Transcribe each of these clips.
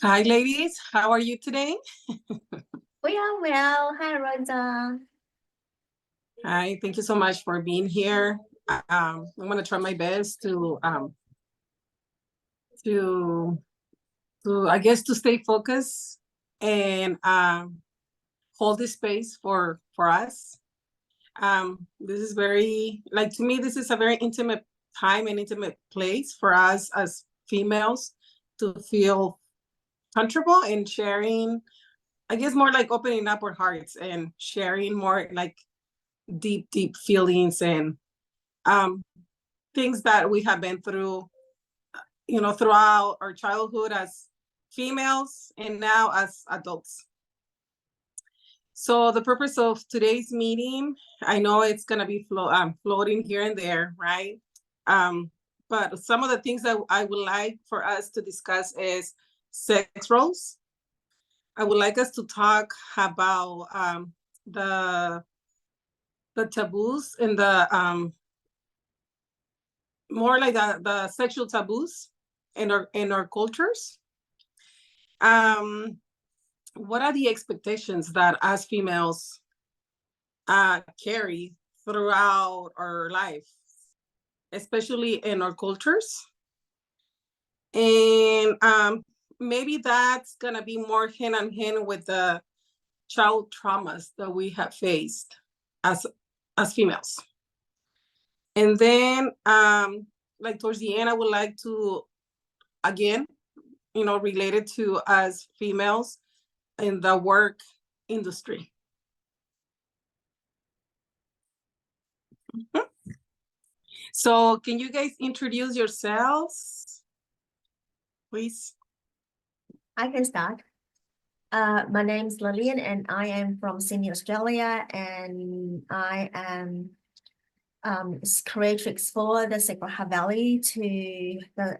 Hi, ladies. How are you today? We are well. Hi, Rosa. Hi, thank you so much for being here. I'm gonna try my best to I guess to stay focused and hold this space for us. This is very like to me. This is a very intimate time and intimate place for us as females to feel comfortable in sharing. I guess more like opening up our hearts and sharing more like deep feelings and um, things that we have been through, throughout our childhood as females and now as adults. So the purpose of today's meeting, I know it's gonna be floating here and there, right? But some of the things that I would like for us to discuss is sex roles. I would like us to talk about the the taboos and the more like the sexual taboos in our cultures. Um, what are the expectations that as females carry throughout our life, especially in our cultures? And maybe that's gonna be more hand in hand with the child traumas that we have faced as as females. And then like towards the end, I would like to again related to us females in the work industry. Mhm. So can you guys introduce yourselves, please? I can start. My name is Lillian, and I am from Sydney, Australia, and I am created to explore the Sacred Heart Valley to the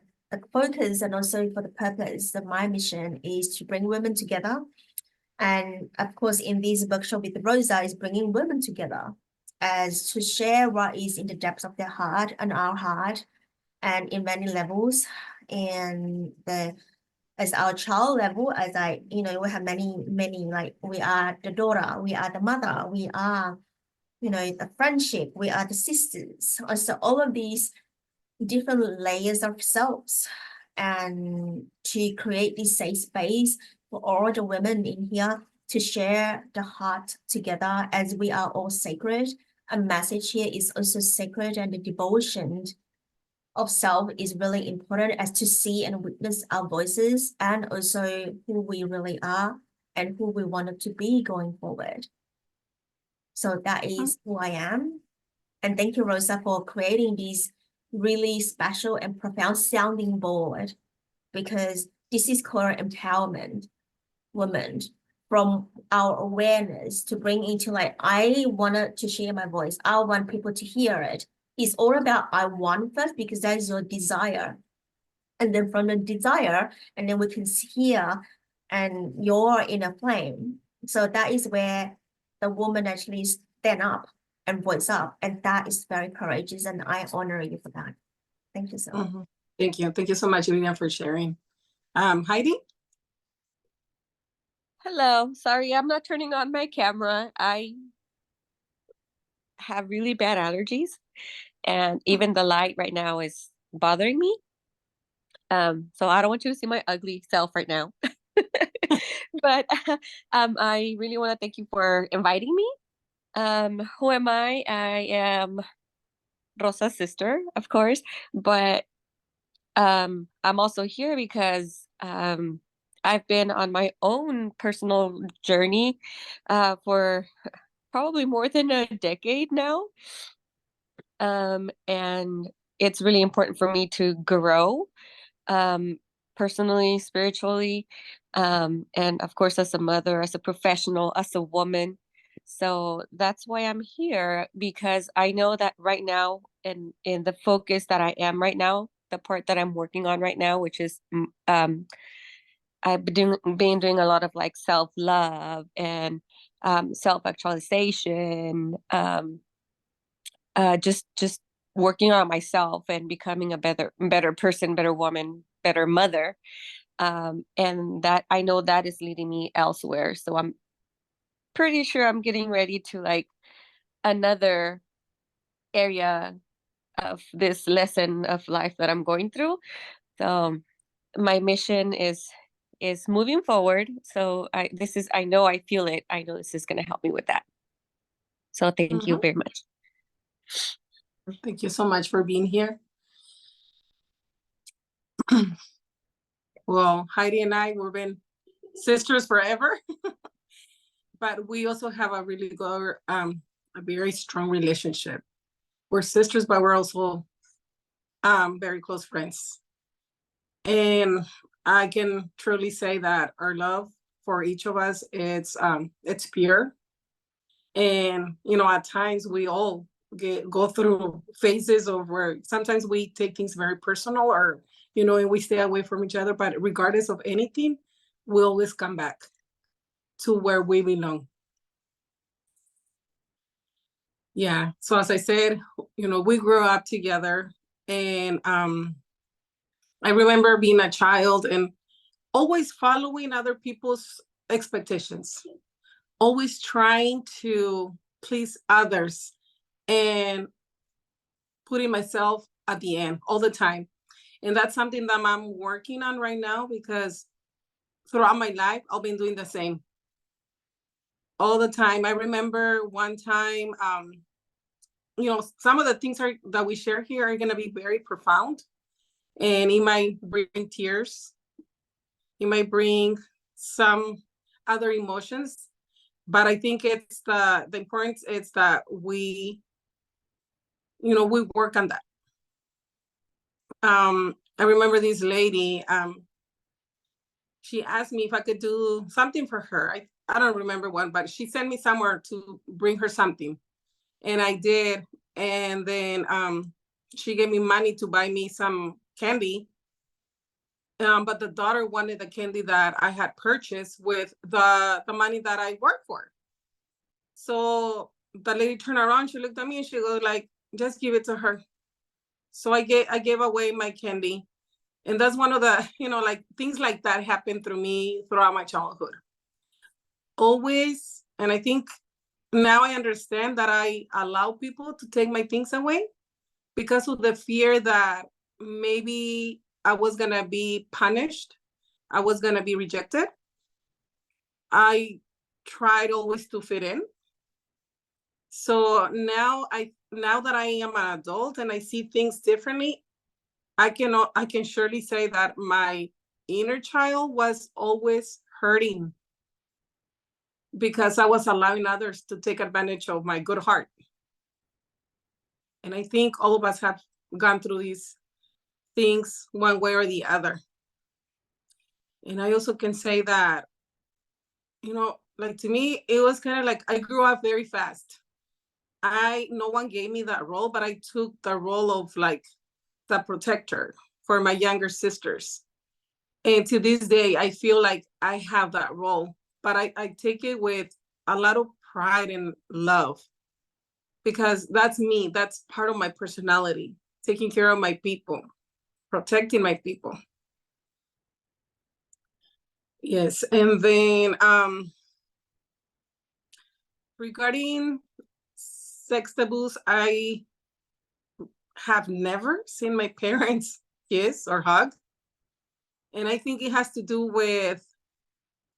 focus and also for the purpose of my mission is to bring women together. And of course, in this workshop with Rosa is bringing women together as to share what is in the depths of their heart and our heart and in many levels. And the as our child level, as we have many, like we are the daughter, we are the mother, we are, the friendship, we are the sisters. So all of these different layers of selves and to create this safe space for all the women in here to share the heart together as we are all sacred. A message here is also sacred and the devotion of self is really important as to see and witness our voices and also who we really are and who we wanted to be going forward. So that is who I am. And thank you, Rosa, for creating this really special and profound sounding board because this is called empowerment women from our awareness to bring into like, I wanted to share my voice. I want people to hear it. It's all about I want first because that is your desire. And then from the desire, and then we can hear and you're in a flame. So that is where the woman actually stand up and voice up. And that is very courageous. And I honor you for that. Thank you so much. Mhm. Thank you. Thank you so much, Lilian, for sharing. Heidi? Hello. Sorry, I'm not turning on my camera. I have really bad allergies, and even the light right now is bothering me. So I don't want you to see my ugly self right now. But I really want to thank you for inviting me. Who am I? I am Rosa's sister, of course, but I'm also here because I've been on my own personal journey for probably more than a decade now. And it's really important for me to grow um, personally, spiritually, and of course, as a mother, as a professional, as a woman. So that's why I'm here because I know that right now, in the focus that I am right now, the part that I'm working on right now, which is I've been doing a lot of like self love and self actualization, just working on myself and becoming a better person, better woman, better mother. And that I know that is leading me elsewhere. So I'm pretty sure I'm getting ready to like another area of this lesson of life that I'm going through. So my mission is moving forward. So I know I feel it. I know this is going to help me with that. So thank you very much. Thank you so much for being here. Well, Heidi and I, we've been sisters forever, but we also have a really good, a very strong relationship. We're sisters, but we're also very close friends. And I can truly say that our love for each of us, it's pure. And, you know, at times we all go through phases of where sometimes we take things very personal, or, you know, and we stay away from each other. But regardless of anything, we always come back to where we belong. Yeah. So as I said, you know, we grew up together, and I remember being a child and always following other people's expectations, always trying to please others and putting myself at the end all the time. And that's something that I'm working on right now, because throughout my life, I've been doing the same all the time. I remember one time, you know, some of the things that we share here are going to be very profound, and it might bring tears. It might bring some other emotions, but I think it's the importance is that we, you know, we work on that. I remember this lady, she asked me if I could do something for her. I don't remember what, but she sent me somewhere to bring her something, and I did. And then she gave me money to buy me some candy. But the daughter wanted the candy that I had purchased with the money that I worked for. So the lady turned around, she looked at me and she goes like, just give it to her. So I gave away my candy. And that's one of the, you know, like things like that happened through me throughout my childhood. Always. And I think now I understand that I allow people to take my things away because of the fear that maybe I was going to be punished. I was going to be rejected. I tried always to fit in. So now that I am an adult and I see things differently, I can surely say that my inner child was always hurting because I was allowing others to take advantage of my good heart. And I think all of us have gone through these things one way or the other. And I also can say that, you know, like to me, it was kind of like I grew up very fast. No one gave me that role, but I took the role of like the protector for my younger sisters. And to this day, I feel like I have that role, but I take it with a lot of pride and love, because that's me. That's part of my personality, taking care of my people, protecting my people. Yes. And then regarding sex taboos, I have never seen my parents kiss or hug. And I think it has to do with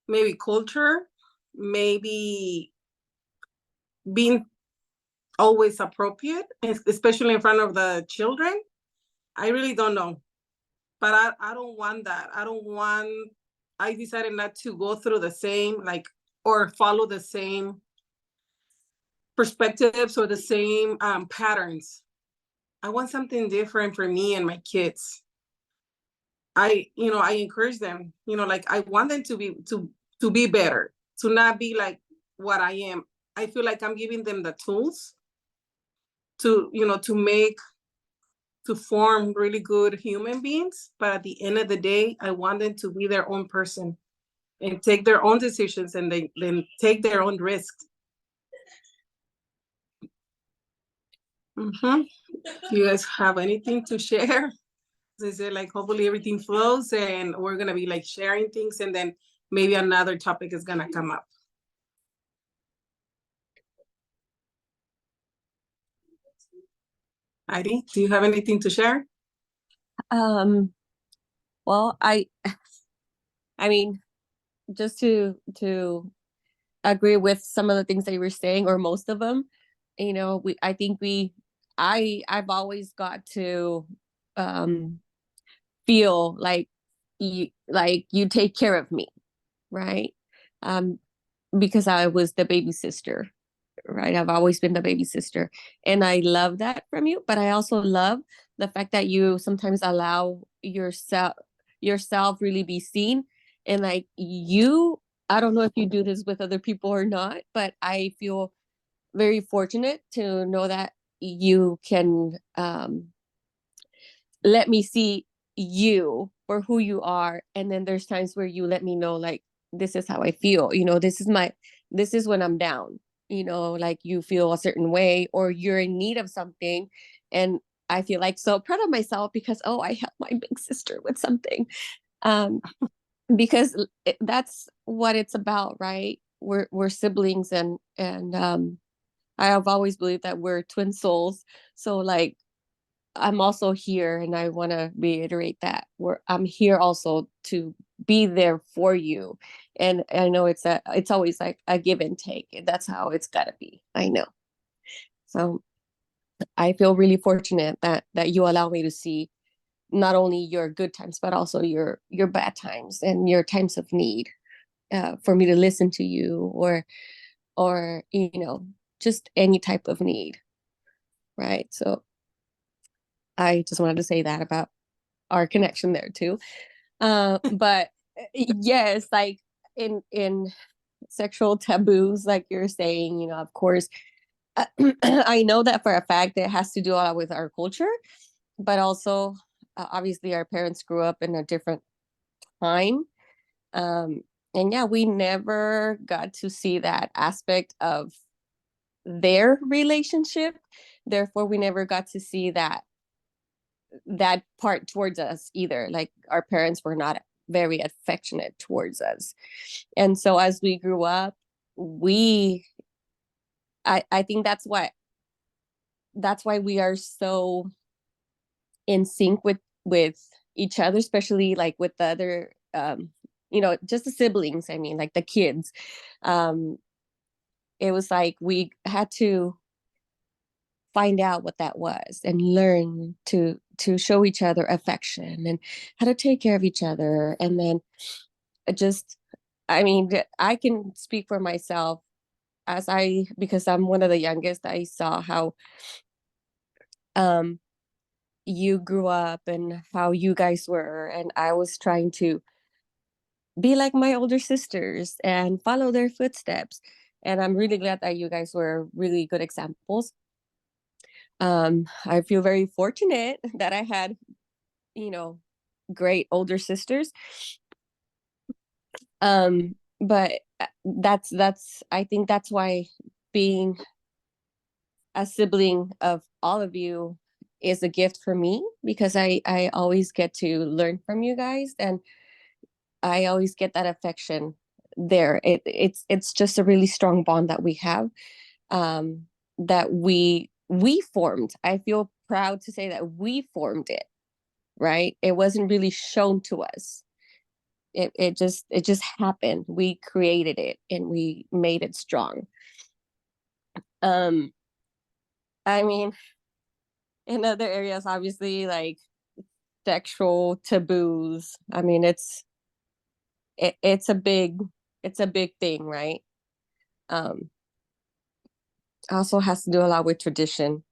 maybe culture, maybe being always appropriate, especially in front of the children. I really don't know. But I don't want that. I decided not to go through the same, like, or follow the same perspectives or the same patterns. I want something different for me and my kids. I encourage them, like I want them to be better, to not be like what I am. I feel like I'm giving them the tools to, to form really good human beings. But at the end of the day, I want them to be their own person and take their own decisions, and then take their own risks. Do you guys have anything to share? As I said, like hopefully everything flows and we're gonna be like sharing things, and then maybe another topic is gonna come up. Heidi, do you have anything to share? Well, I mean, just to agree with some of the things that you were saying, or most of them, you know, I've always got to feel like you take care of me, right? Um, because I was the baby sister, right? I've always been the baby sister, and I love that from you. But I also love the fact that you sometimes allow yourself really be seen, and like you. I don't know if you do this with other people or not, but I feel very fortunate to know that you can let me see you for who you are. And then there's times where you let me know, like, this is how I feel, you know, this is when I'm down, you know, like you feel a certain way or you're in need of something. And I feel like so proud of myself because, oh, I helped my big sister with something. Um, because that's what it's about, right? We're siblings, and I have always believed that we're twin souls. So like I'm also here, and I want to reiterate that I'm here also to be there for you. And I know it's always like a give and take. That's how it's got to be. I know. So I feel really fortunate that you allow me to see not only your good times, but also your bad times and your times of need, for me to listen to you, or you know, just any type of need, right? So I just wanted to say that about our connection there too. But yes, like in sexual taboos, like you're saying, you know, of course, I know that for a fact it has to do a lot with our culture, but also obviously our parents grew up in a different time. Um, and yeah, we never got to see that aspect of their relationship. Therefore, we never got to see that part towards us either. Like our parents were not very affectionate towards us. And so as we grew up, we I think that's why we are so in sync with each other, especially like with the other you know, just the siblings, I mean, like the kids. Um it was like we had to find out what that was and learn to show each other affection and how to take care of each other. And then just, I mean, I can speak for myself, because I'm one of the youngest. I saw how um you grew up and how you guys were, and I was trying to be like my older sisters and follow their footsteps. And I'm really glad that you guys were really good examples. I feel very fortunate that I had, you know, great older sisters. But that's I think that's why being a sibling of all of you is a gift for me, because I always get to learn from you guys, and I always get that affection there. It's just a really strong bond that we have, that we formed. I feel proud to say that we formed it, right? It wasn't really shown to us. It just happened. We created it and we made it strong. Um, I mean, in other areas, obviously, like sexual taboos. I mean, it's a big thing, right? Um, also has to do a lot with tradition.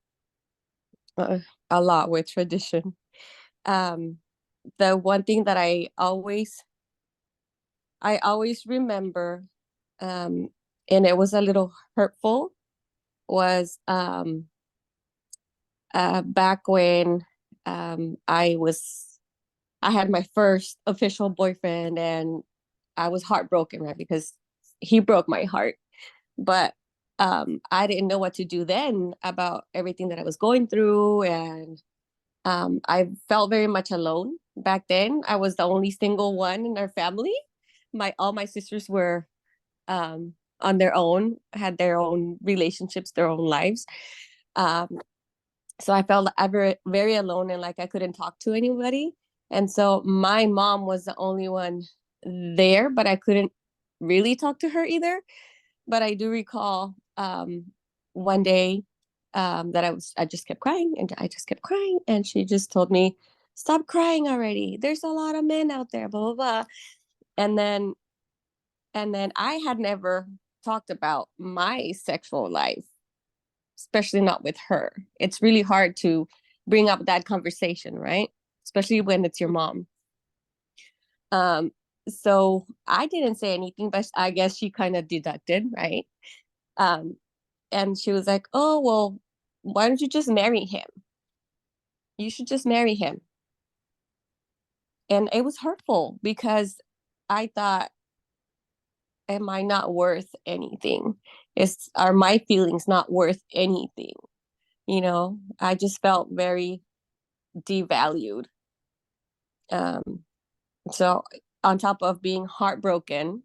Uh, a lot with tradition. Um, the one thing that I always remember, and it was a little hurtful, was back when I had my first official boyfriend, and I was heartbroken, right? Because he broke my heart. But I didn't know what to do then about everything that I was going through. And I felt very much alone back then. I was the only single one in our family. All my sisters were on their own, had their own relationships, their own lives. So I felt ever very alone and like I couldn't talk to anybody. And so my mom was the only one there, but I couldn't really talk to her either. But I do recall one day that I just kept crying and I just kept crying. And she just told me, stop crying already. There's a lot of men out there, blah, blah, blah. And then I had never talked about my sexual life, especially not with her. It's really hard to bring up that conversation, right? Especially when it's your mom. So I didn't say anything, but I guess she kind of deducted, right? And she was like, oh, well, why don't you just marry him? You should just marry him. And it was hurtful because I thought, am I not worth anything? Are my feelings not worth anything? You know, I just felt very devalued. So on top of being heartbroken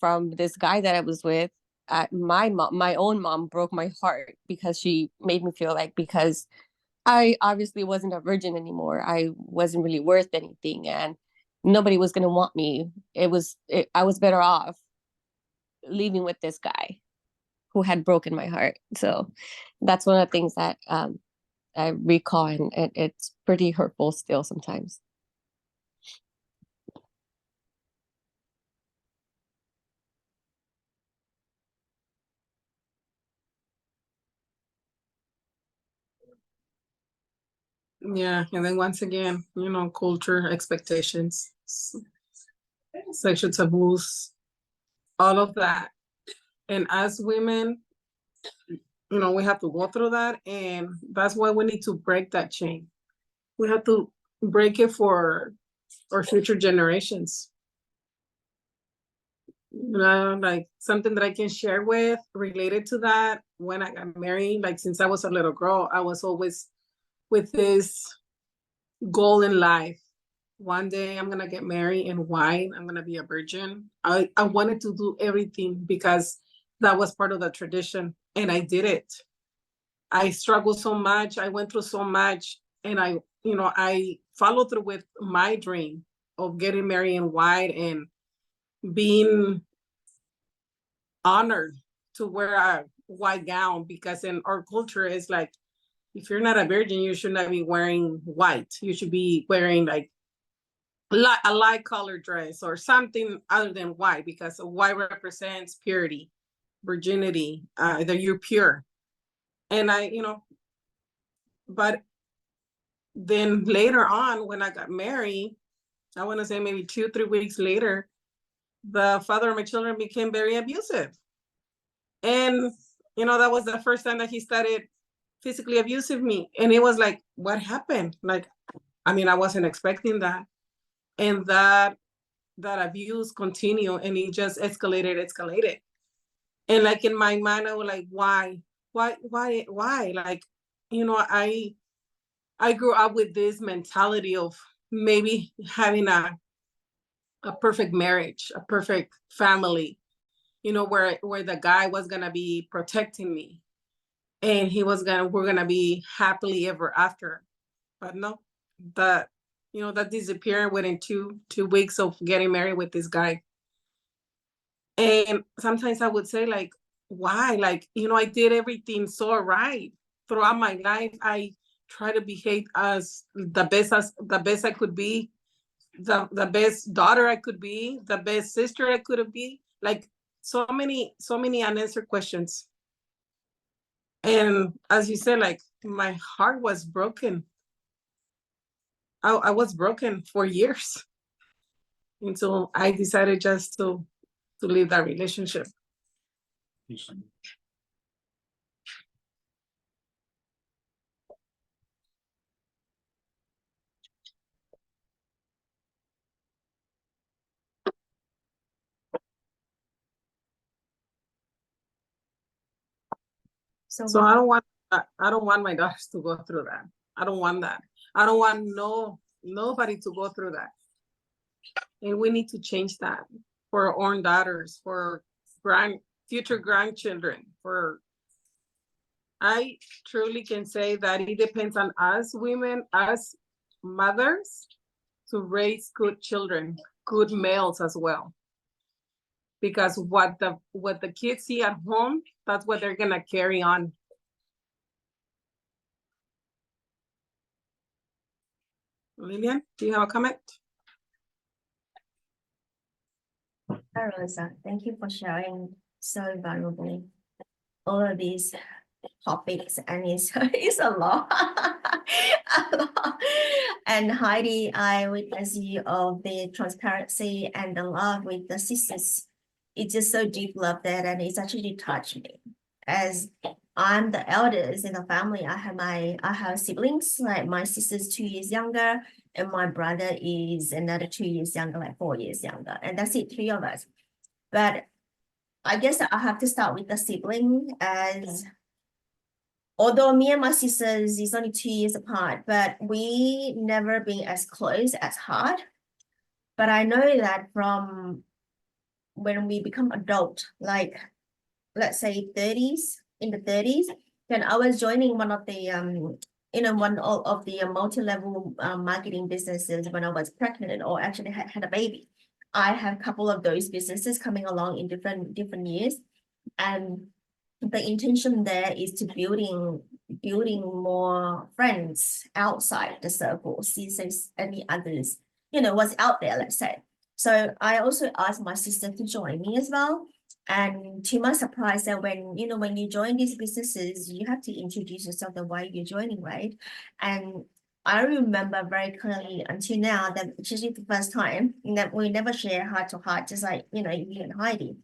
from this guy that I was with, my own mom broke my heart because she made me feel like because I obviously wasn't a virgin anymore, I wasn't really worth anything, and nobody was gonna want me. I was better off leaving with this guy who had broken my heart. So that's one of the things that I recall, and it's pretty hurtful still sometimes. Yeah, and then once again, you know, culture, expectations, sexual taboos, all of that. And as women, you know, we have to go through that, and that's why we need to break that chain. We have to break it for our future generations. You know, like something that I can share with related to that. When I got married, like since I was a little girl, I was always with this goal in life. One day I'm gonna get married and white. I'm gonna be a virgin. I wanted to do everything because that was part of the tradition, and I did it. I struggled so much. I went through so much, and I followed through with my dream of getting married in white and being honored to wear a white gown, because in our culture it's like, if you're not a virgin, you should not be wearing white. You should be wearing like a light colored dress or something other than white, because white represents purity, virginity, that you're pure. And but then later on, when I got married, I want to say maybe 2-3 weeks later, the father of my children became very abusive. And, that was the first time that he started physically abusing me. And it was like, what happened? Like, I wasn't expecting that. And that abuse continued, and it just escalated. And like in my mind, I was like, why? Like, I grew up with this mentality of maybe having a perfect marriage, a perfect family, where the guy was gonna be protecting me, and we're gonna be happily ever after. But no, that that disappeared within 2 weeks of getting married with this guy. And sometimes I would say, like, why? Like, I did everything so right throughout my life. I try to behave as the best I could be, the best daughter I could be, the best sister I could be. Like, so many unanswered questions. And as you said, like, my heart was broken. I was broken for years until I decided just to leave that relationship. So I don't want my daughters to go through that. I don't want that. I don't want nobody to go through that. And we need to change that for our own daughters, for future grandchildren, I truly can say that it depends on us women, us mothers, to raise good children, good males as well. Because what the kids see at home, that's what they're gonna carry on. Lillian, do you have a comment? Hi, Rosa. Thank you for sharing so valuably all of these topics, and it's a lot. A lot. And Heidi, I witness you of the transparency and the love with the sisters. It's just so deep love there, and it's actually touched me. As I'm the eldest in the family, I have siblings, like my sister's 2 years younger, and my brother is another 2 years younger, like 4 years younger. And that's it, 3 of us. But I guess I have to start with the sibling, as although me and my sisters is only 2 years apart, but we never been as close as heart. But I know that from when we become adult, like let's say 30s, in the 30s, then I was joining one of the one of the multi-level marketing businesses when I was pregnant, or actually had a baby. I have a couple of those businesses coming along in different years, and the intention there is to building more friends outside the circle, see if any others, what's out there, let's say. So I also asked my sister to join me as well. And to my surprise, that when you join these businesses, you have to introduce yourself and why you're joining, right? And I remember very clearly until now that it's usually the first time that we never share heart to heart, just like you and Heidi.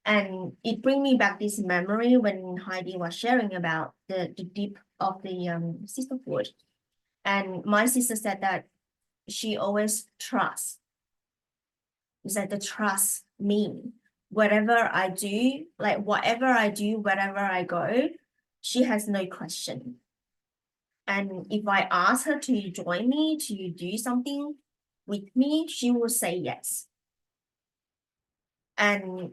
And it brings me back this memory when Heidi was sharing about the deep of the sisterhood. And my sister said that she always trusts. It's like the trust me. Whatever I do, like whatever I do, wherever I go, she has no question. And if I ask her to join me, to do something with me, she will say yes. And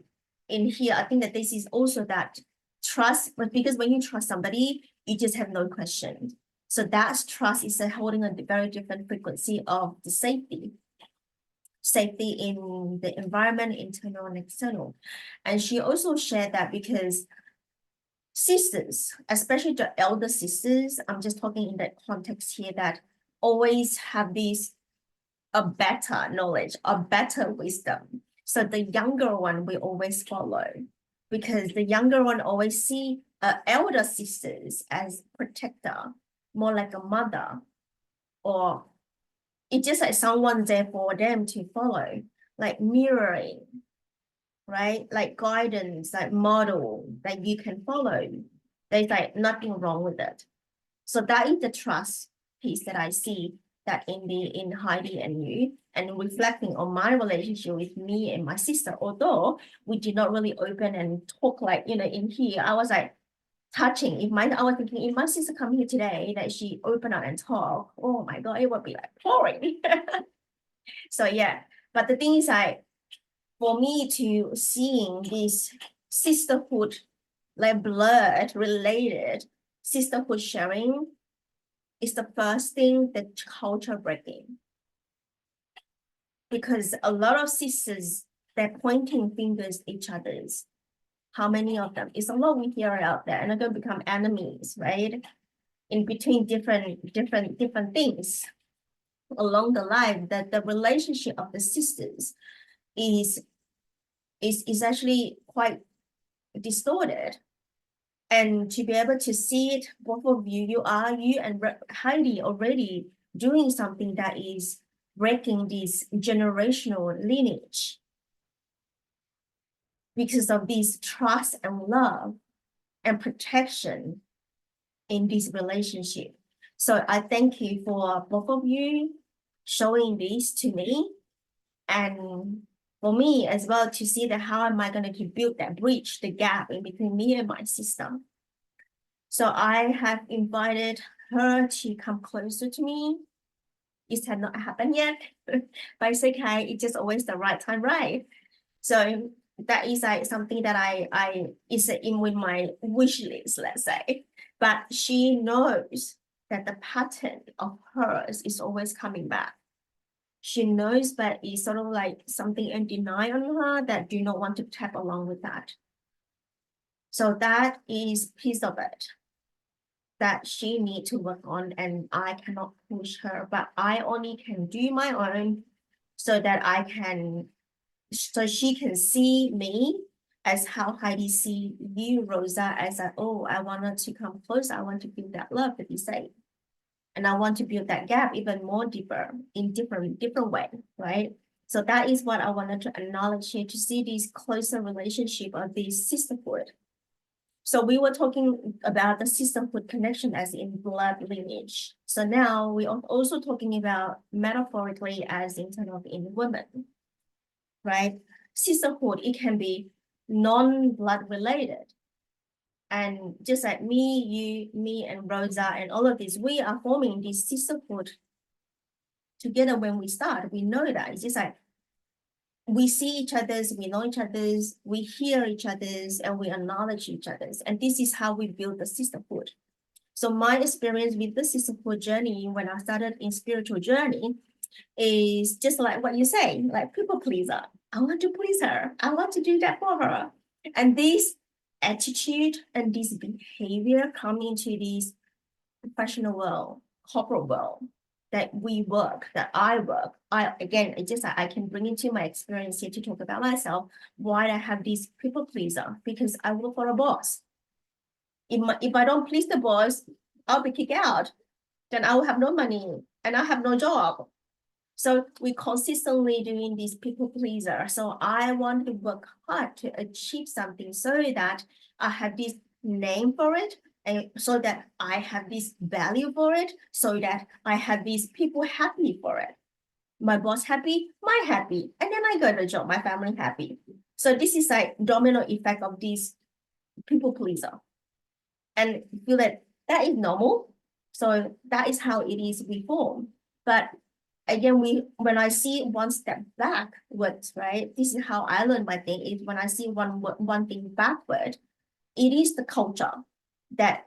in here, I think that this is also that trust, but because when you trust somebody, you just have no question. So that trust is holding a very different frequency of the safety in the environment, internal and external. And she also shared that because sisters, especially the elder sisters, I'm just talking in that context here, that always have a better knowledge, a better wisdom. So the younger one we always follow, because the younger one always see elder sisters as protector, more like a mother, or it's just like someone there for them to follow, like mirroring, right? Like guidance, like model that you can follow. There's like nothing wrong with it. So that is the trust piece that I see that in Heidi and you, and reflecting on my relationship with me and my sister. Although we did not really open and talk like in here, I was like touching. I was thinking, if my sister come here today, that she open up and talk, oh my God, it would be like boring. So yeah, but the thing is, like, for me to seeing this sisterhood, like blood related sisterhood sharing, is the first thing that culture breaking. Because a lot of sisters, they're pointing fingers at each other's. How many of them? It's a lot we hear out there, and they're going to become enemies, right? In between different things along the line, that the relationship of the sisters is actually quite distorted. And to be able to see it, both of you and Heidi already doing something that is breaking this generational lineage because of this trust and love and protection in this relationship. So I thank you for both of you showing this to me, and for me as well to see that how am I going to build that bridge, the gap in between me and my sister. So I have invited her to come closer to me. It had not happened yet, but it's okay. It's just always the right time, right? So that is like something that I is in with my wish list, let's say. But she knows that the pattern of hers is always coming back. She knows that it's sort of like something in denial on her that do not want to tap along with that. So that is piece of it that she need to work on, and I cannot push her, but I only can do my own so that I can, so she can see me as how Heidi see you, Rosa, as a, oh, I wanted to come close. I want to build that love that you say. And I want to build that gap even more deeper in different way, right? So that is what I wanted to acknowledge here, to see this closer relationship of this sisterhood. So we were talking about the sisterhood connection as in blood lineage. So now we are also talking about metaphorically as in terms of in women, right? Sisterhood, it can be non-blood related. And just like me, you, me, and Rosa, and all of this, we are forming this sisterhood together when we start. We know that. It's just like we see each other's, we know each other's, we hear each other's, and we acknowledge each other's. And this is how we build the sisterhood. So my experience with the sisterhood journey when I started in spiritual journey is just like what you say, like people pleaser. I want to please her. I want to do that for her. And this attitude and this behavior come into this professional world, corporate world, that we work, that I work. Again, it just I can bring into my experience here to talk about myself, why I have this people pleaser, because I work for a boss. If I don't please the boss, I'll be kicked out. Then I will have no money and I have no job. So we consistently doing this people pleaser. So I want to work hard to achieve something so that I have this name for it, and so that I have this value for it, so that I have these people happy for it. My boss happy, my happy, and then I got a job, my family happy. So this is like domino effect of this people pleaser. And feel that is normal. So that is how it is we form. But again, when I see one step backwards, right? This is how I learn my thing, is when I see one thing backward, it is the culture that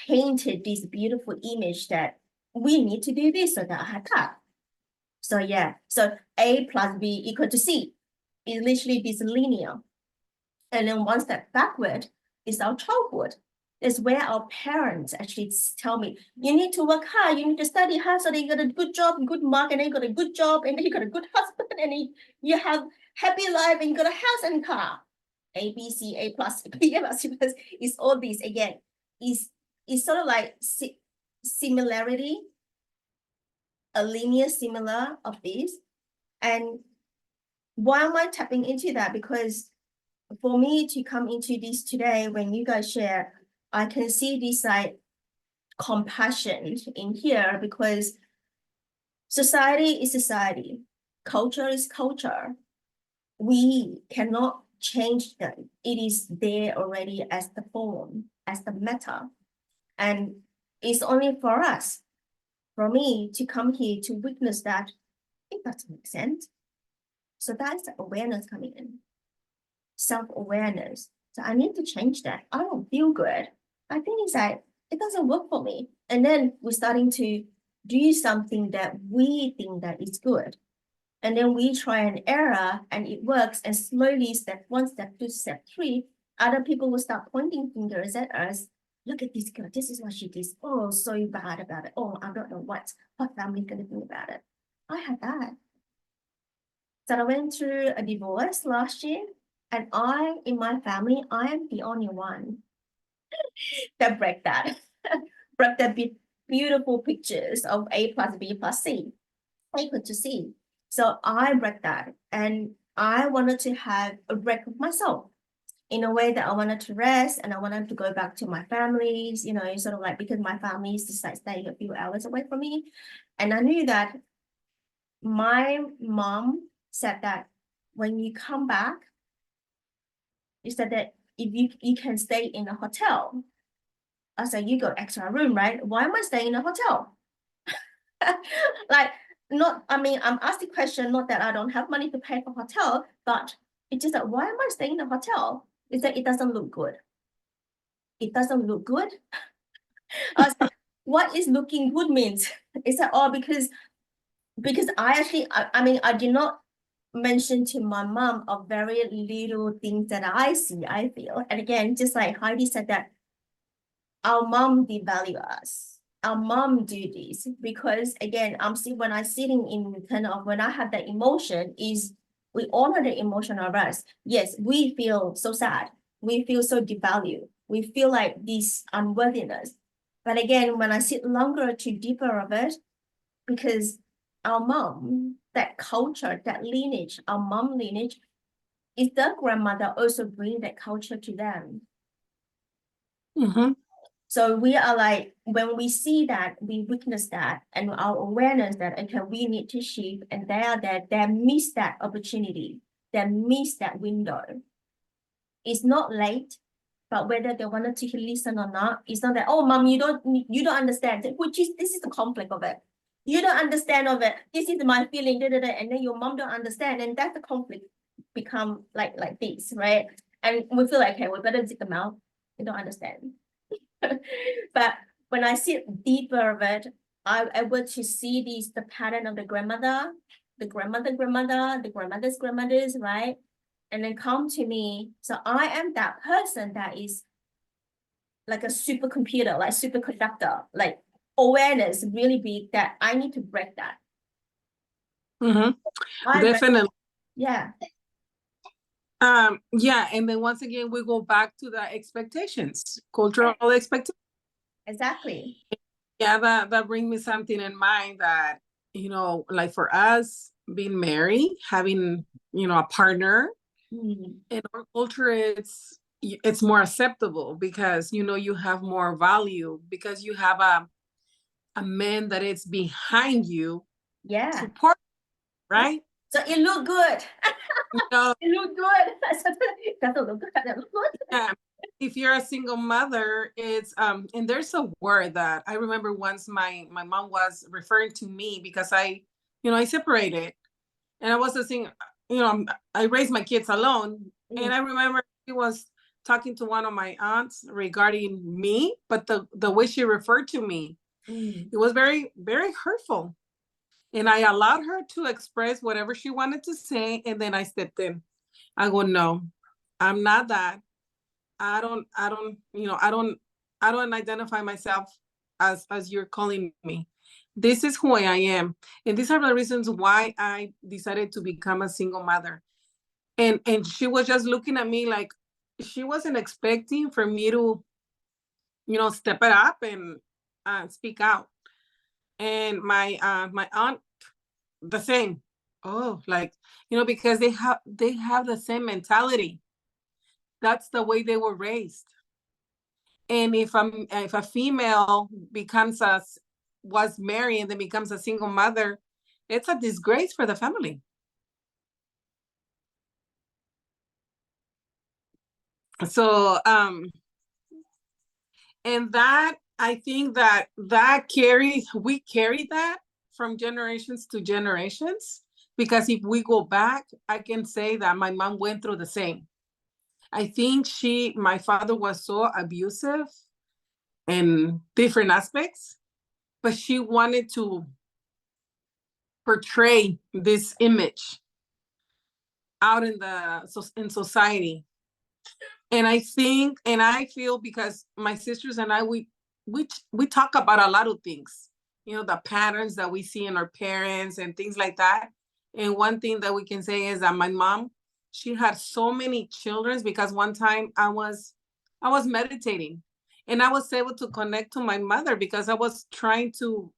painted this beautiful image that we need to do this so that I have that. So yeah, so A plus B equal to C is literally this linear. And then one step backward is our childhood. Is where our parents actually tell me, you need to work hard, you need to study hard so that you got a good job, good mark, and then you got a good job, and then you got a good husband, and then you have happy life, and you got a house and car. A, B, C, A plus, B plus, C plus, is all these again. Is sort of like similarity, a linear similar of these. And why am I tapping into that? Because for me to come into this today, when you guys share, I can see this like compassion in here, because society is society, culture is culture. We cannot change them. It is there already as the form, as the meta. And it's only for us, for me to come here to witness that it doesn't make sense. So that's the awareness coming in, self-awareness. So I need to change that. I don't feel good. I think it's like, it doesn't work for me. And then we're starting to do something that we think that is good. And then we try an error and it works. And slowly, step 1, step 2, step 3, other people will start pointing fingers at us. Look at this girl. This is what she did. Oh, so bad about it. Oh, I don't know what family gonna think about it. I had that. So I went through a divorce last year. And in my family, I am the only one that break that. Break that beautiful pictures of A plus B plus C, equal to C. So I break that. And I wanted to have a break of myself in a way that I wanted to rest, and I wanted to go back to my families, sort of like, because my family is just like staying a few hours away from me. And I knew that my mom said that when you come back, you said that if you can stay in a hotel, I said, you got extra room, right? Why am I staying in a hotel? Like, I mean, I'm asked the question, not that I don't have money to pay for hotel, but it's just that, why am I staying in a hotel? It's that it doesn't look good. It doesn't look good. I was like, what is looking good means? Is that all because I actually, I mean, I did not mention to my mom of very little things that I see, I feel. And again, just like Heidi said that our mom devalue us. Our mom do this because again, when I'm sitting in kind of when I have that emotion is we honor the emotion of us. Yes, we feel so sad. We feel so devalued. We feel like this unworthiness. But again, when I sit longer to deeper of it, because our mom, that culture, that lineage, our mom lineage, is their grandmother also bring that culture to them. Mm-hmm. So we are like, when we see that, we witness that, and our awareness that, okay, we need to shift, and they miss that opportunity, they miss that window. It's not late, but whether they wanted to listen or not, it's not that, oh, mom, you don't understand, this is the conflict of it. You don't understand of it. This is my feeling, and then your mom don't understand, and that's the conflict become like this, right? And we feel like, okay, we better zip them out. They don't understand. But when I sit deeper of it, I'm able to see the pattern of the grandmother, the grandmother's grandmothers, right? And then come to me. So I am that person that is like a supercomputer, like superconductor, like awareness really big that I need to break that. Mm-hmm. Definitely. Yeah. Yeah, and then once again we go back to the expectations, cultural expectations. Exactly. Yeah, that brings me something in mind that, you know, like for us being married, having, you know, a partner, in our culture it's more acceptable because, you know, you have more value because you have a man that is behind you, Yeah. support, right? So it look good. You know, It look good. Doesn't look good. That look good. yeah. If you're a single mother, it's and there's a word that I remember once my mom was referring to me because I, you know, I separated and I was saying, you know, I raised my kids alone. And I remember she was talking to one of my aunts regarding me, but the way she referred to me, it was very, very hurtful. And I allowed her to express whatever she wanted to say. And then I stepped in. I go, no, I'm not that. You know, I don't identify myself as you're calling me. This is who I am. And these are the reasons why I decided to become a single mother. And she was just looking at me like she wasn't expecting for me to, you know, step it up and speak out. And my aunt the same. Oh, like, you know, because they have the same mentality. That's the way they were raised. And if a female was married and then becomes a single mother, it's a disgrace for the family. So and that I think that we carry that from generations to generations, because if we go back, I can say that my mom went through the same. I think my father was so abusive in different aspects, but she wanted to portray this image out in society. And I think and I feel, because my sisters and I, we talk about a lot of things, you know, the patterns that we see in our parents and things like that. And one thing that we can say is that my mom, she had so many children, because one time I was meditating and I was able to connect to my mother because I was trying to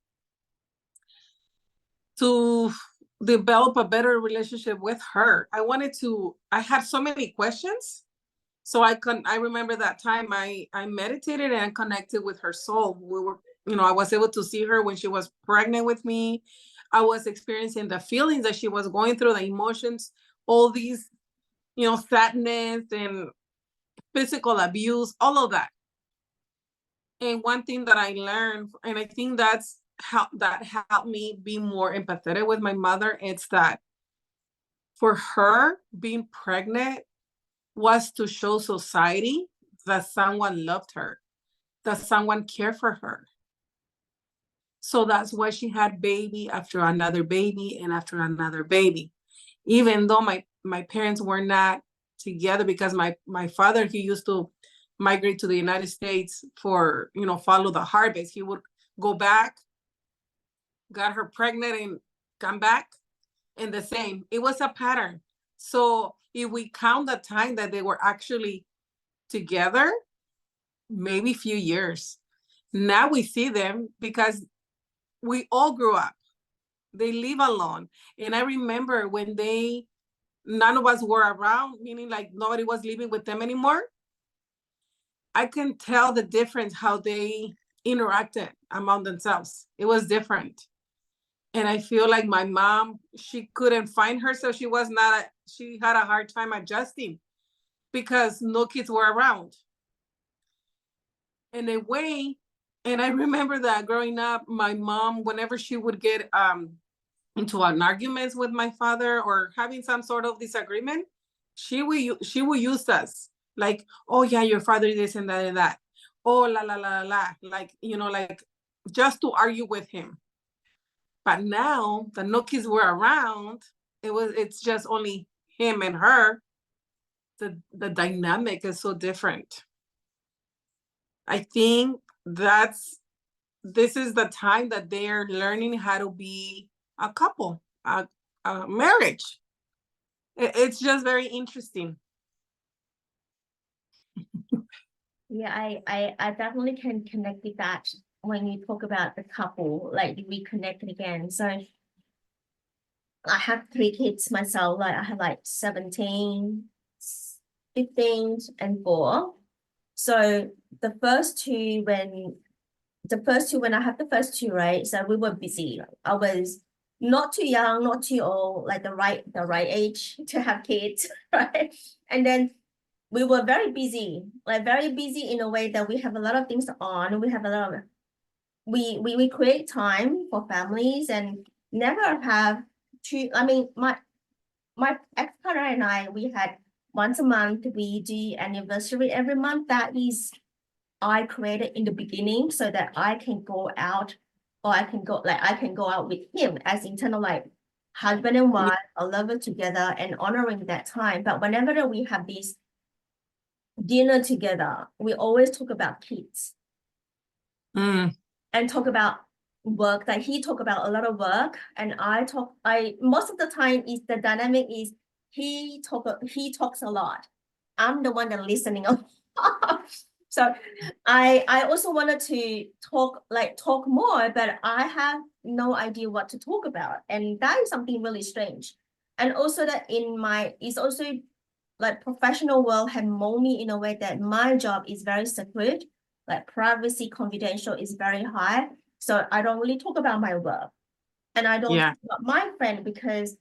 develop a better relationship with her. I had so many questions. So I remember that time I meditated and connected with her soul. We were, you know, I was able to see her when she was pregnant with me. I was experiencing the feelings that she was going through, the emotions, all these, you know, sadness and physical abuse, all of that. And one thing that I learned, and I think that's how that helped me be more empathetic with my mother, it's that for her, being pregnant was to show society that someone loved her, that someone cared for her. So that's why she had baby after another baby and after another baby. Even though my parents were not together, because my father, he used to migrate to the United States for, follow the harvest. He would go back, got her pregnant and come back, and the same. It was a pattern. So if we count the time that they were actually together, maybe few years. Now we see them because we all grew up. They live alone. And I remember when none of us were around, meaning like nobody was living with them anymore. I can tell the difference how they interacted among themselves. It was different. And I feel like my mom, she couldn't find herself. She had a hard time adjusting because no kids were around. In a way, and I remember that growing up, my mom, whenever she would get into an argument with my father or having some sort of disagreement, she will use us like, oh yeah, your father this and that and that. Oh la la la la, like like just to argue with him. But now the no kids were around, it's just only him and her. The dynamic is so different. I think this is the time that they're learning how to be a couple, a marriage. It's just very interesting. Yeah, I definitely can connect with that when you talk about the couple, like reconnecting again. So I have 3 kids myself, like I have like 17, 15, and 4. So the first two when I had the first two, right? So we were busy. I was not too young, not too old, like the right age to have kids, right? And then we were very busy in a way that we have a lot of things on. We have a lot of we create time for families and never have to. I mean, my ex-partner and I, we had once a month, we do anniversary every month. That is I created in the beginning so that I can go out, or I can go out with him as internal, like husband and wife, a lover together, and honoring that time. But whenever we have this dinner together, we always talk about kids and talk about work. Like he talk about a lot of work, and I most of the time is the dynamic is he talks a lot. I'm the one that listening a lot. So I also wanted to talk more, but I have no idea what to talk about. And that is something really strange. And also that it's also like professional world have molded me in a way that my job is very secret, like privacy confidential is very high. So I don't really talk about my work. And I don't talk about my friend because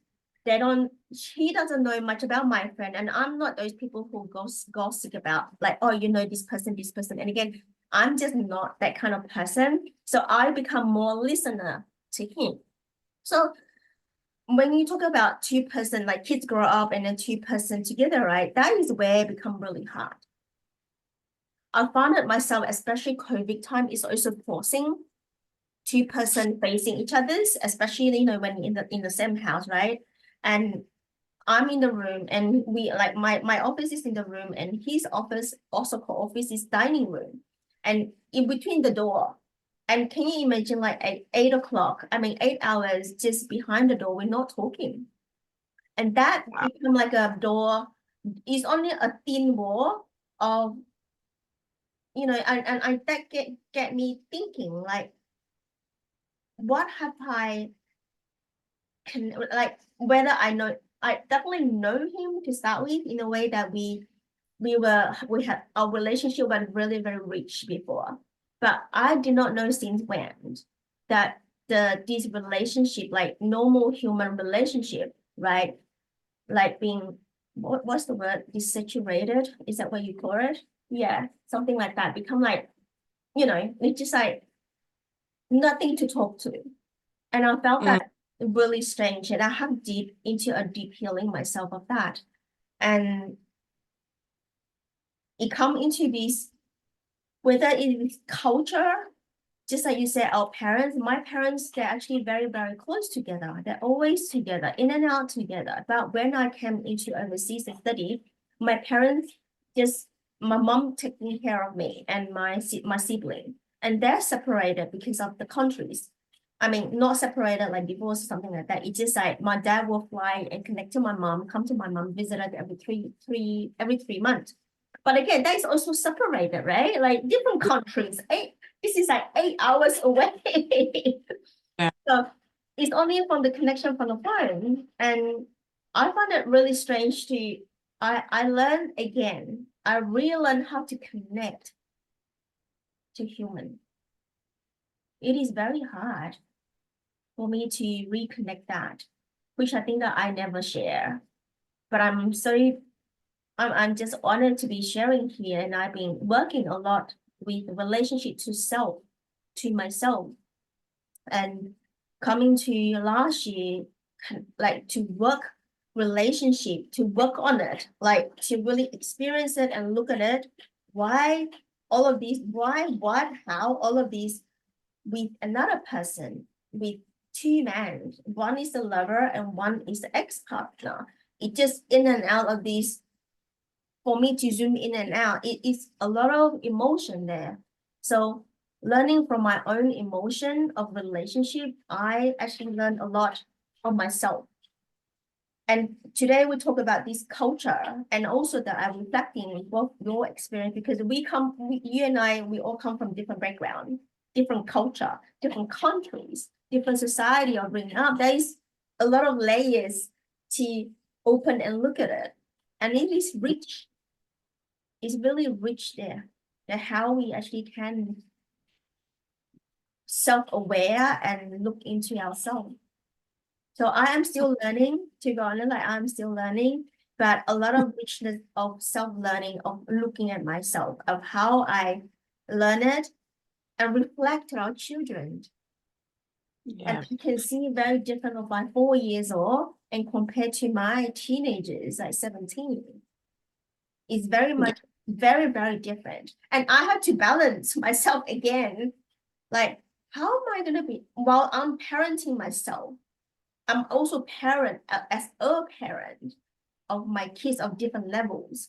he doesn't know much about my friend. And I'm not those people who gossip about like, oh, this person. And again, I'm just not that kind of person. So I become more listener to him. So when you talk about 2-person, like kids grow up and then 2-person together, right? That is where it become really hard. I found it myself, especially COVID time, is also forcing 2-person facing each other's, especially when in the same house, right? And I'm in the room, and we like my office is in the room, and his office, also co-office, is dining room, and in between the door. And can you imagine like at 8 o'clock? I mean, 8 hours just behind the door, we're not talking, and that become like a door. Is only a thin wall of and that get me thinking like, what have I whether I definitely know him to start with in a way that we had our relationship was really very rich before, but I did not know since when that this relationship, like normal human relationship, right, like being what's the word, desaturated, is that what you call it? Yeah, something like that, become like it's just like nothing to talk to. And I felt Mm. that really strange. And I have into a deep healing myself of that. And it come into this, whether it is culture, just like you said, my parents, they're actually very, very close together. They're always together, in and out together. But when I came into overseas to study, my parents my mom taking care of me and my sibling, and they're separated because of the countries. I mean, not separated like divorce or something like that. It's just like my dad will fly and connect to my mom, come to my mom, visit her every 3 months. But again, that is also separated, right? Like different countries. This is like 8 hours away. Yeah. So it's only from the connection from the phone. And I find it really strange I learned again. I relearned how to connect to human. It is very hard for me to reconnect that, which I think that I never share. But I'm just honored to be sharing here, and I've been working a lot with relationship to myself, and coming to last year, like to work on it, like to really experience it and look at it. Why all of these? Why, what, how all of these with another person, with two men. One is the lover and one is the ex-partner. It just in and out of these. For me to zoom in and out, it is a lot of emotion there. So learning from my own emotion of relationship, I actually learned a lot of myself. And today we talk about this culture, and also that I'm reflecting with both your experience, because you and I, we all come from different background, different culture, different countries, different society of bringing up. There is a lot of layers to open and look at it. And it is rich. It's really rich there. That how we actually can self-aware and look into ourselves. So I am still learning, to be honest, like I'm still learning, but a lot of richness of self-learning, of looking at myself, of how I learn it and reflect to our children. Yeah. And you can see very different of my 4 years old and compared to my teenagers, like 17. It's very much, very, very different. And I had to balance myself again. Like, how am I going to be, while I'm parenting myself, I'm also as a parent of my kids of different levels.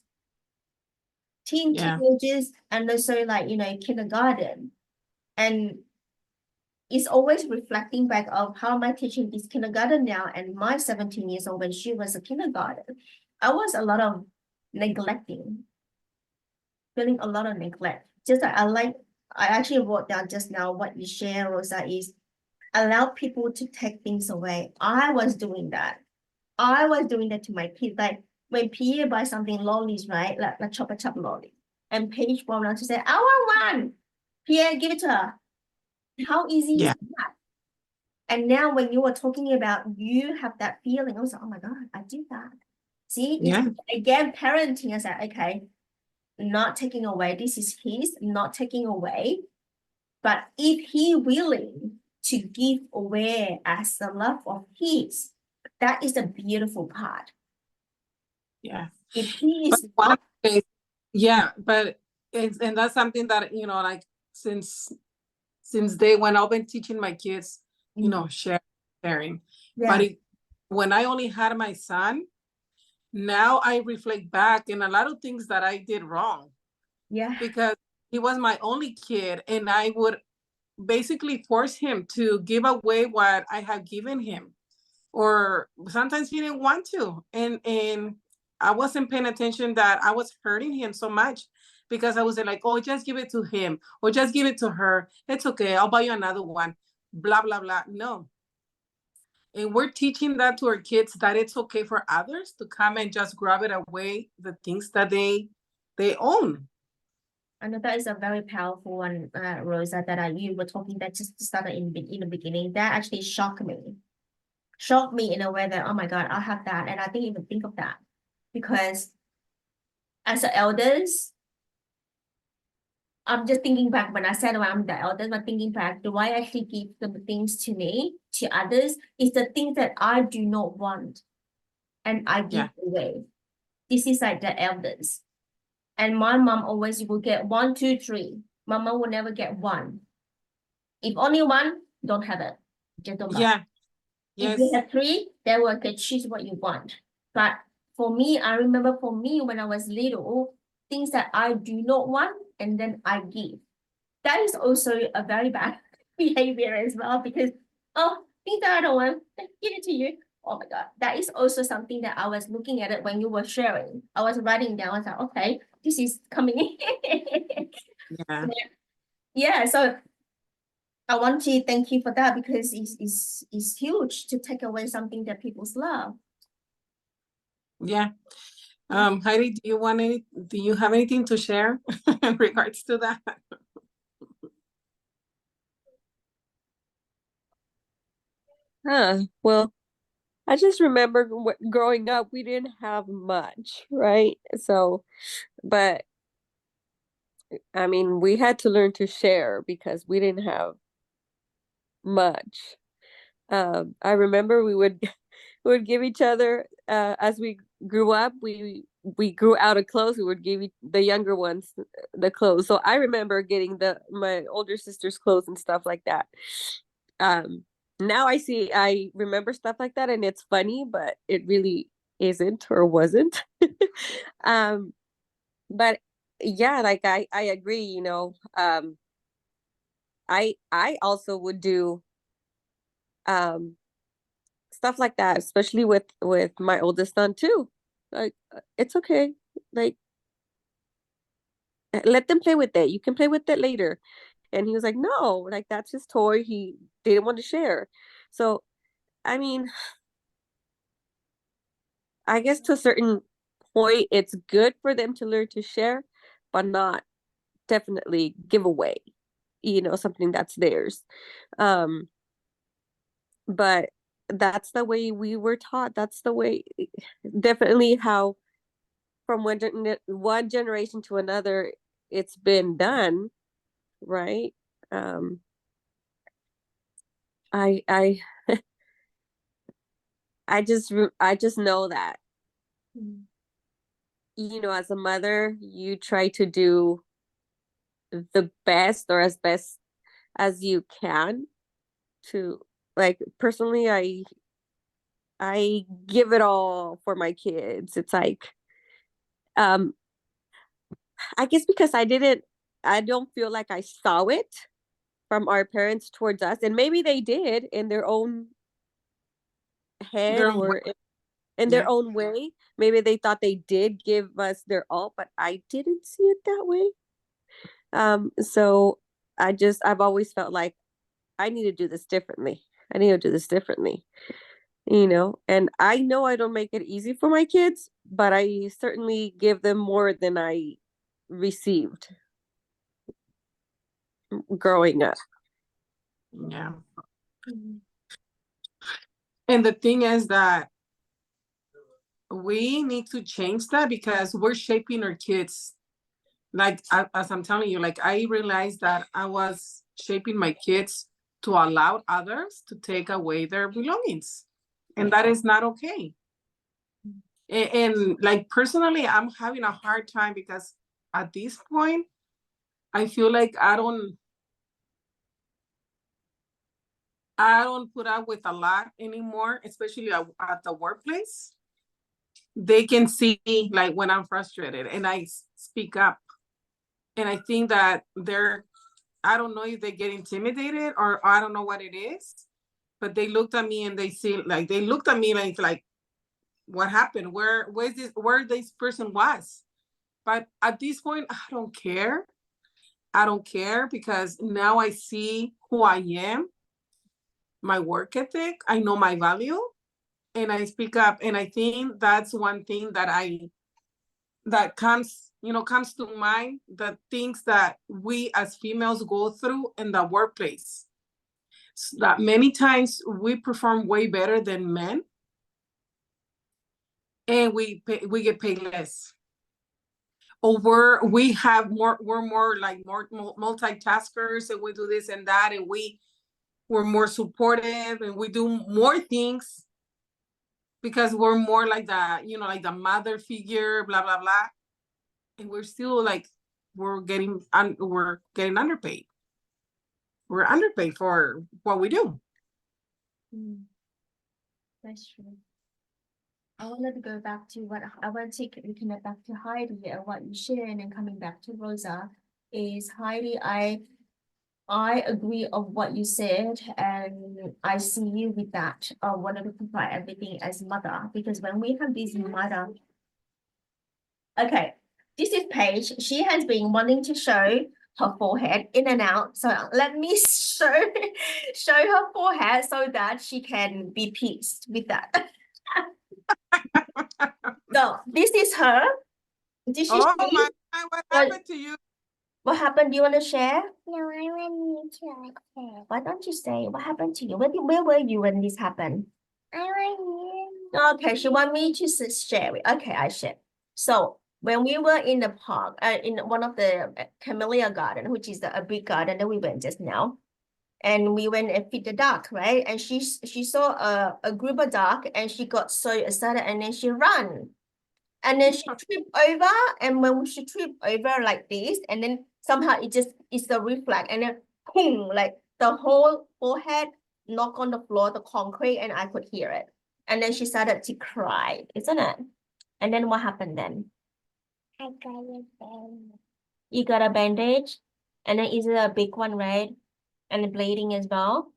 Yeah. Teenagers, and also like, kindergarten. And it's always reflecting back of how am I teaching this kindergarten now, and my 17 years old when she was a kindergarten. I was a lot of neglecting, feeling a lot of neglect. Just like I actually wrote down just now what you share, Rosa, is allow people to take things away. I was doing that. I was doing that to my kids. Like when Pierre buys something lollies, right? Like chop lolly. And Paige went around to say, I want one. Pierre, give it to her. How easy is that? And now when you were talking about you have that feeling, I was like, oh my God, I did that. See, again, parenting, I said, okay, not taking away, this is his, not taking away. But if he willing to give away as the love of his, that is the beautiful part. Yeah. If he is But not, yeah, but and that's something that, like since day when I've been teaching my kids, sharing. yeah, But when I only had my son, now I reflect back in a lot of things that I did wrong, yeah, because he was my only kid, and I would basically force him to give away what I had given him, or sometimes he didn't want to, and I wasn't paying attention that I was hurting him so much, because I was like, oh, just give it to him or just give it to her, it's okay, I'll buy you another one, blah blah blah. No. And we're teaching that to our kids, that it's okay for others to come and just grab it away, the things that they own. and that is a very powerful one, Rosa, that you were talking that just started in the beginning. That actually shocked me in a way that, oh my God, I have that. And I didn't even think of that, because as the elders, I'm just thinking back when I said I'm the eldest, I'm thinking back, do I actually give the things to me, to others? It's the things that I do not want and I give away. This is like the eldest. And my mom always will get 1, 2, 3. Mama will never get 1. If only 1, don't have it. Just don't matter. Yeah. If you Yes. have 3, then we can choose what you want. But for me, I remember for me when I was little, things that I do not want and then I give. That is also a very bad behavior as well because, oh, things that I don't want, give it to you. Oh my God. That is also something that I was looking at it when you were sharing. I was writing down, I was like, okay, this is coming in. Yeah. Yeah, so I want to thank you for that because it's huge to take away something that people's love. Yeah. Heidi, do you have anything to share in regards to that? Well, I just remember growing up, we didn't have much, right? So, but I mean, we had to learn to share because we didn't have much. I remember we would we would give each other as we grew up, we grew out of clothes, we would give the younger ones the clothes. So I remember getting my older sister's clothes and stuff like that. Um, Now I remember stuff like that and it's funny, but it really isn't or wasn't. um, but yeah, like I agree, I also would do um stuff like that, especially with my oldest son too. Like it's okay. Like let them play with it. You can play with it later. And he was like, no, like that's his toy. He didn't want to share. So I mean, I guess to a certain point, it's good for them to learn to share, but not definitely give away, something that's theirs. Um, but that's the way we were taught. That's the way, definitely how from one generation to another it's been done, right? um I I just know that, as a mother you try to do the best or as best as you can to, like, personally I give it all for my kids. It's like, um I guess because I don't feel like I saw it from our parents towards us, and maybe they did in their own head Their own way. or in their Yeah. own way. Maybe they thought they did give us their all, but I didn't see it that way. So I've always felt like I need to do this differently. I need to do this differently, and I know I don't make it easy for my kids, but I certainly give them more than I received growing up. Yeah. Mhm. And the thing is that we need to change that because we're shaping our kids. Like, as I'm telling you, like, I realized that I was shaping my kids to allow others to take away their belongings. And that is not okay. And like, personally, I'm having a hard time because at this point, I feel like I don't put up with a lot anymore, especially at the workplace. They can see like when I'm frustrated and I speak up. And I think that I don't know if they get intimidated or I don't know what it is, but they looked at me and they looked at me like what happened? Where this person was? But at this point, I don't care. I don't care because now I see who I am, my work ethic, I know my value, and I speak up. And I think that's one thing that comes to mind, the things that we as females go through in the workplace. So that many times we perform way better than men, and we get paid less. or we're more like more multitaskers, and we do this and that, and we're more supportive, and we do more things because we're more like like the mother figure, blah blah blah, and we're still like we're getting underpaid. We're underpaid for what we do. That's true. I wanted to go back to what I want to reconnect back to Heidi and what you shared, and then coming back to Rosa is Heidi. I agree of what you said, and I see you with that. I wanted to provide everything as mother, because when we have this mother, okay, this is Paige. She has been wanting to show her forehead in and out. So let me show her forehead so that she can be pleased with that. So this is her. Did she Oh see? my God, what happened to you? What happened? Do you want to share? No, I want you to say. Why don't you say what happened to you? Where were you when this happened? I want you. Okay, she want me to share it. Okay, I share. So when we were in the park, in one of the Camellia Garden, which is a big garden that we went just now, and we went and feed the duck, right? And she saw a group of duck, and she got so excited, and then she ran. And then she tripped over, and when she tripped over like this, and then somehow it's a reflex, and then boom, like the whole forehead knock on the floor, the concrete, and I could hear it. And then she started to cry, isn't it? And then what happened then? I got a band. You got a bandage, and then is it a big one, right? And bleeding as well.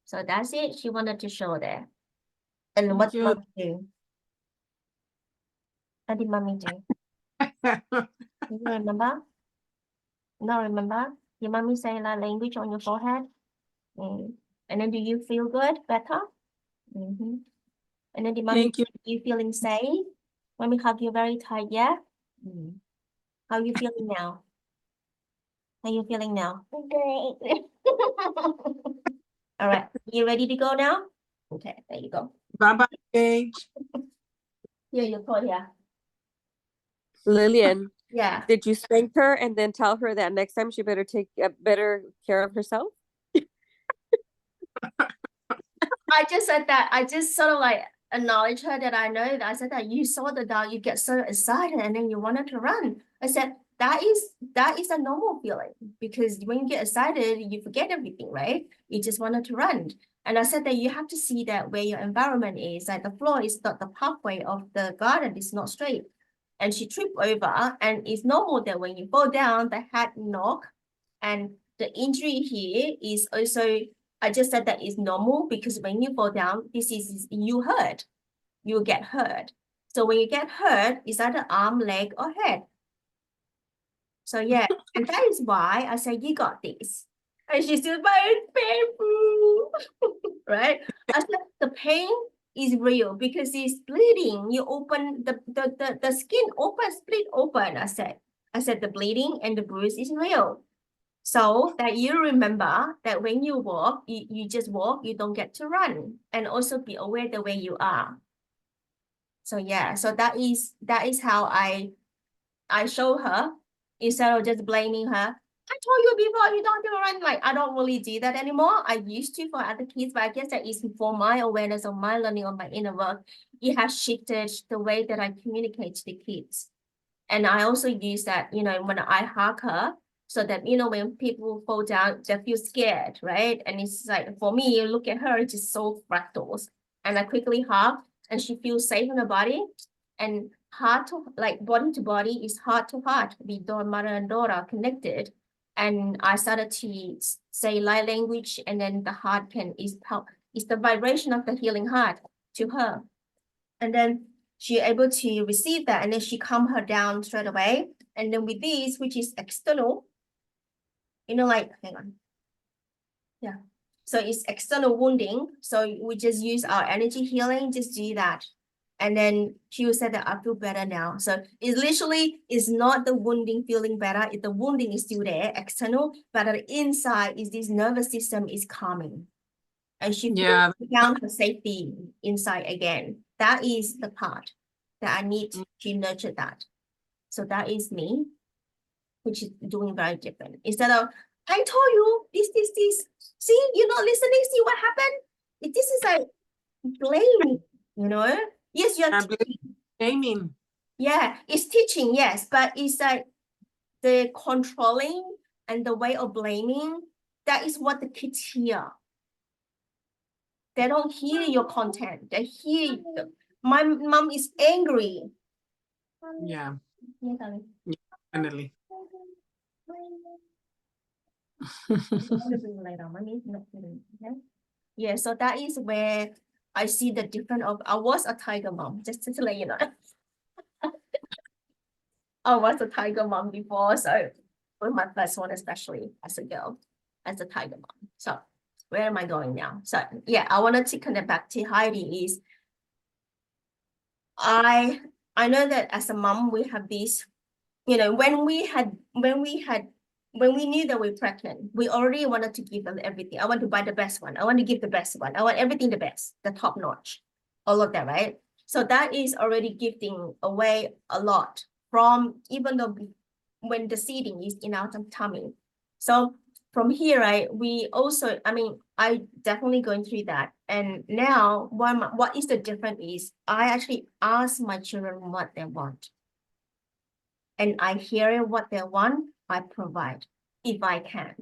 So that's it. She wanted to show there. And what did mommy do? What did mommy do? You remember? No, remember? Your mommy say language on your forehead. And then do you feel good, better? And then the mommy, Thank you. you feeling safe? Mommy hug you very tight, yeah? How you feeling now? How you feeling now? Great. All right, you ready to go now? Okay, there you go. Bye-bye, Paige. Here you go, yeah. Lillian, Yeah. did you spank her and then tell her that next time she better take better care of herself? I just said that. I just sort of like acknowledged her that I know that. I said that you saw the dog, you get so excited, and then you wanted to run. I said that is a normal feeling, because when you get excited, you forget everything, right? You just wanted to run. And I said that you have to see that where your environment is, like the floor is not the pathway of the garden is not straight. And she tripped over, and it's normal that when you fall down, the head knock, and the injury here is also, I just said that is normal, because when you fall down, this is you hurt. You get hurt. So when you get hurt, it's either arm, leg, or head. So yeah, and that is why I said you got this. And she said, but it's painful, right? I said the pain is real because it's bleeding. You open the skin open, split open. I said the bleeding and the bruise is real. So that you remember that when you walk, you just walk, you don't get to run, and also be aware the way you are. So yeah, so that is how I show her, instead of just blaming her. I told you before, you don't do run. Like, I don't really do that anymore. I used to for other kids, but I guess that is for my awareness of my learning of my inner work. It has shifted the way that I communicate to the kids. And I also use that, when I hug her, so that, when people fall down, they feel scared, right? And it's like, for me, you look at her, it's just so fractals. And I quickly hug, and she feels safe in her body. And heart to, like, body to body is heart to heart. We mother and daughter connected. And I started to say light language, and then the heart is the vibration of the healing heart to her. And then she able to receive that, and then she calm her down straight away. And then with this, which is external, like, hang on. Yeah. So it's external wounding. So we just use our energy healing, just do that. And then she will say that I feel better now. So it literally is not the wounding feeling better. The wounding is still there, external, but the inside is this nervous system is calming. And she found her safety inside again. That is the part that I need to nurture that. So that is me, which is doing very different. Instead of, I told you this. See, you're not listening. See what happened? This is like blaming, you know? Yes, you're I'm blaming. yeah, it's teaching, yes, but it's like the controlling and the way of blaming, that is what the kids hear. They don't hear your content. They hear my mom is angry. Yeah, Yeah, darling. definitely. I'll bring you later. Mommy's not feeling, okay? Yeah, so that is where I see the difference of I was a tiger mom, just to let you know. I was a tiger mom before, so with my first one, especially as a girl, as a tiger mom. So where am I going now? So yeah, I wanted to connect back to Heidi is I know that as a mom, we have this, you know, when we knew that we're pregnant, we already wanted to give them everything. I want to buy the best one. I want to give the best one. I want everything the best, the top notch, all of that, right? So that is already giving away a lot from even though when the seeding is in our tummy. So from here, right, we also, I mean, I definitely going through that. And now what is the difference is I actually ask my children what they want. And I hear what they want, I provide if I can.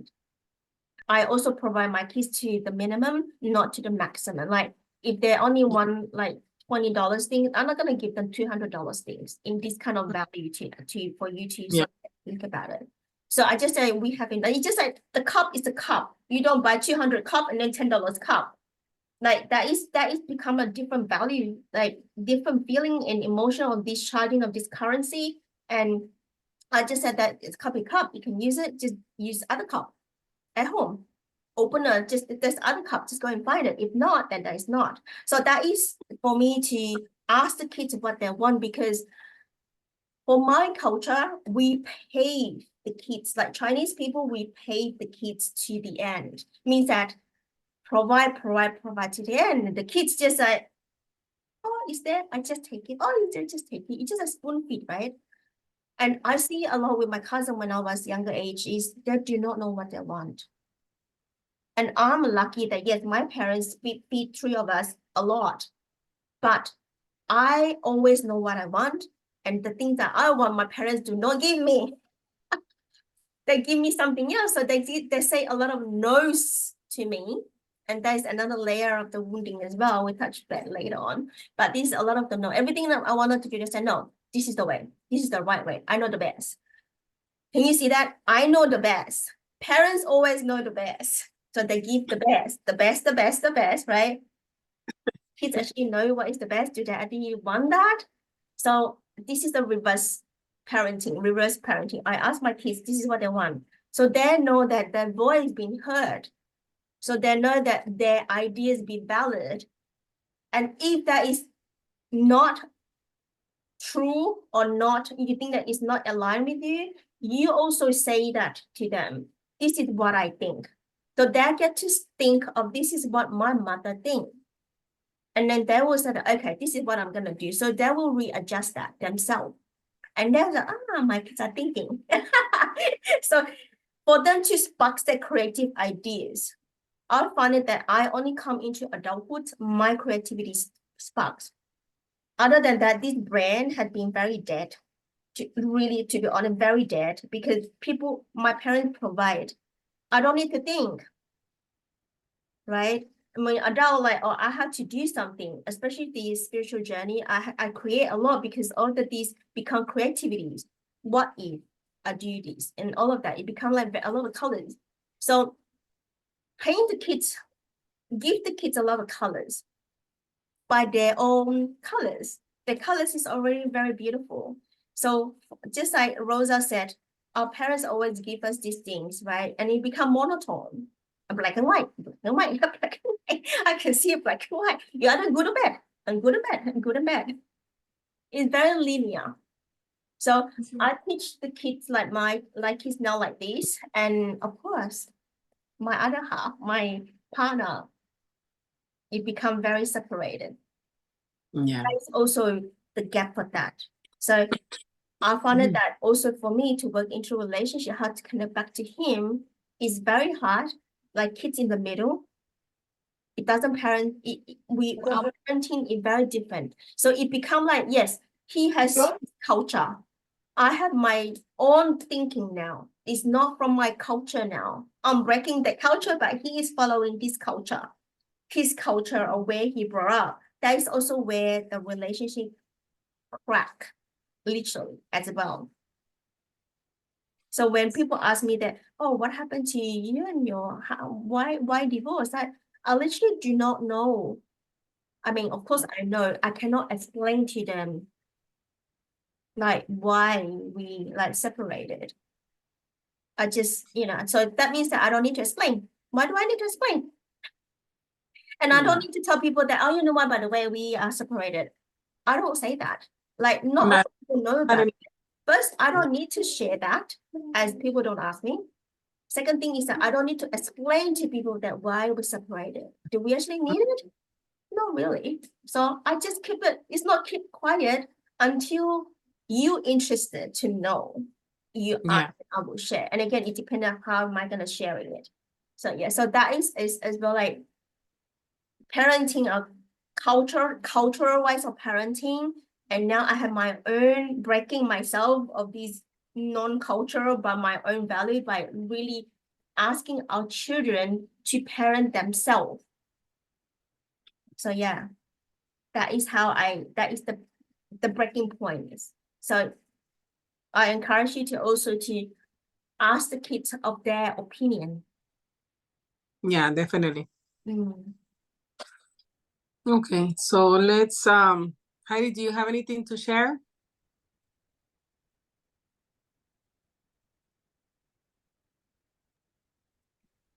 I also provide my kids to the minimum, not to the maximum. Like if they only want like $20 things, I'm not gonna give them $200 things in this kind of value to for you to Yeah. think about it. So I just say we have it's just like the cup is a cup. You don't buy 200 cup and then $10 cup. Like that is become a different value, like different feeling and emotional discharging of this currency. And I just said that it's cup. You can use it, just use other cup at home. Open a just there's other cup, just go and find it. If not, then that is not. So that is for me to ask the kids what they want, because for my culture, we pay the kids, like Chinese people, we pay the kids to the end. Means that provide to the end. The kids just like, oh, is there? I just take it. Oh, just take it. It's just a spoon feed, right? And I see a lot with my cousin when I was younger age is they do not know what they want. And I'm lucky that yes, my parents feed three of us a lot, but I always know what I want. And the things that I want, my parents do not give me. They give me something else. So they say a lot of no's to me. And there's another layer of the wounding as well. We touch that later on. But this is a lot of the no. Everything that I wanted to do, they say, no, this is the way. This is the right way. I know the best. Can you see that? I know the best. Parents always know the best. So they give the best, right? Kids actually know what is the best. Do they actually want that? So this is the reverse parenting. I ask my kids, this is what they want. So they know that their voice is being heard. So they know that their ideas be valid. And if that is not true or not, you think that is not aligned with you, you also say that to them. This is what I think. So they get to think of this is what my mother thinks. And then they will say, okay, this is what I'm going to do. So they will readjust that themselves. And they're like, my kids are thinking. So for them to spark their creative ideas, I find it that I only come into adulthood, my creativity sparks. Other than that, this brand had been very dead. To be honest, very dead, because my parents provide. I don't need to think, right? When adult, like, oh, I have to do something, especially the spiritual journey. I create a lot because all of these become creativities. What if I do this and all of that? It becomes like a lot of colors. So paint the kids, give the kids a lot of colors by their own colors. The colors is already very beautiful. So just like Rosa said, our parents always give us these things, right? And it become monotone. Black and white. I can see it black and white. You either good or bad, and good and bad, and good and bad. It's very linear. So I teach the kids like kids now like this. And of course, my other half, my partner, it become very separated. Yeah. There's also the gap for that. So I found it Mhm. that also for me to work into a relationship, how to connect back to him is very hard. Like kids in the middle, it doesn't parent. Our parenting is very different. So it become like, yes, he has his culture. I have my own thinking now. It's not from my culture now. I'm breaking the culture, but he is following this culture, his culture or where he brought up. That is also where the relationship crack, literally as well. So when people ask me that, oh, what happened to you and your, why divorce? I literally do not know. I mean, of course I know. I cannot explain to them like why we like separated. I just, so that means that I don't need to explain. Why do I need to explain? And I don't need to tell people that, oh, you know what, by the way, we are separated. I don't say that. Like, not a lot of people know that. First, I don't need to share that as people don't ask me. Second thing is that I don't need to explain to people that why we're separated. Do we actually need it? Not really. So I just keep it, it's not keep quiet until you interested to know. You ask, I will share. And again, it depends on how am I gonna share it. So yeah, so that is as well like parenting a cultural wise of parenting. And now I have my own breaking myself of these non-cultural but my own value by really asking our children to parent themselves. So yeah, that is that is the breaking point is. So I encourage you to also to ask the kids of their opinion. Yeah, definitely. Mm. Okay, so let's Heidi, do you have anything to share?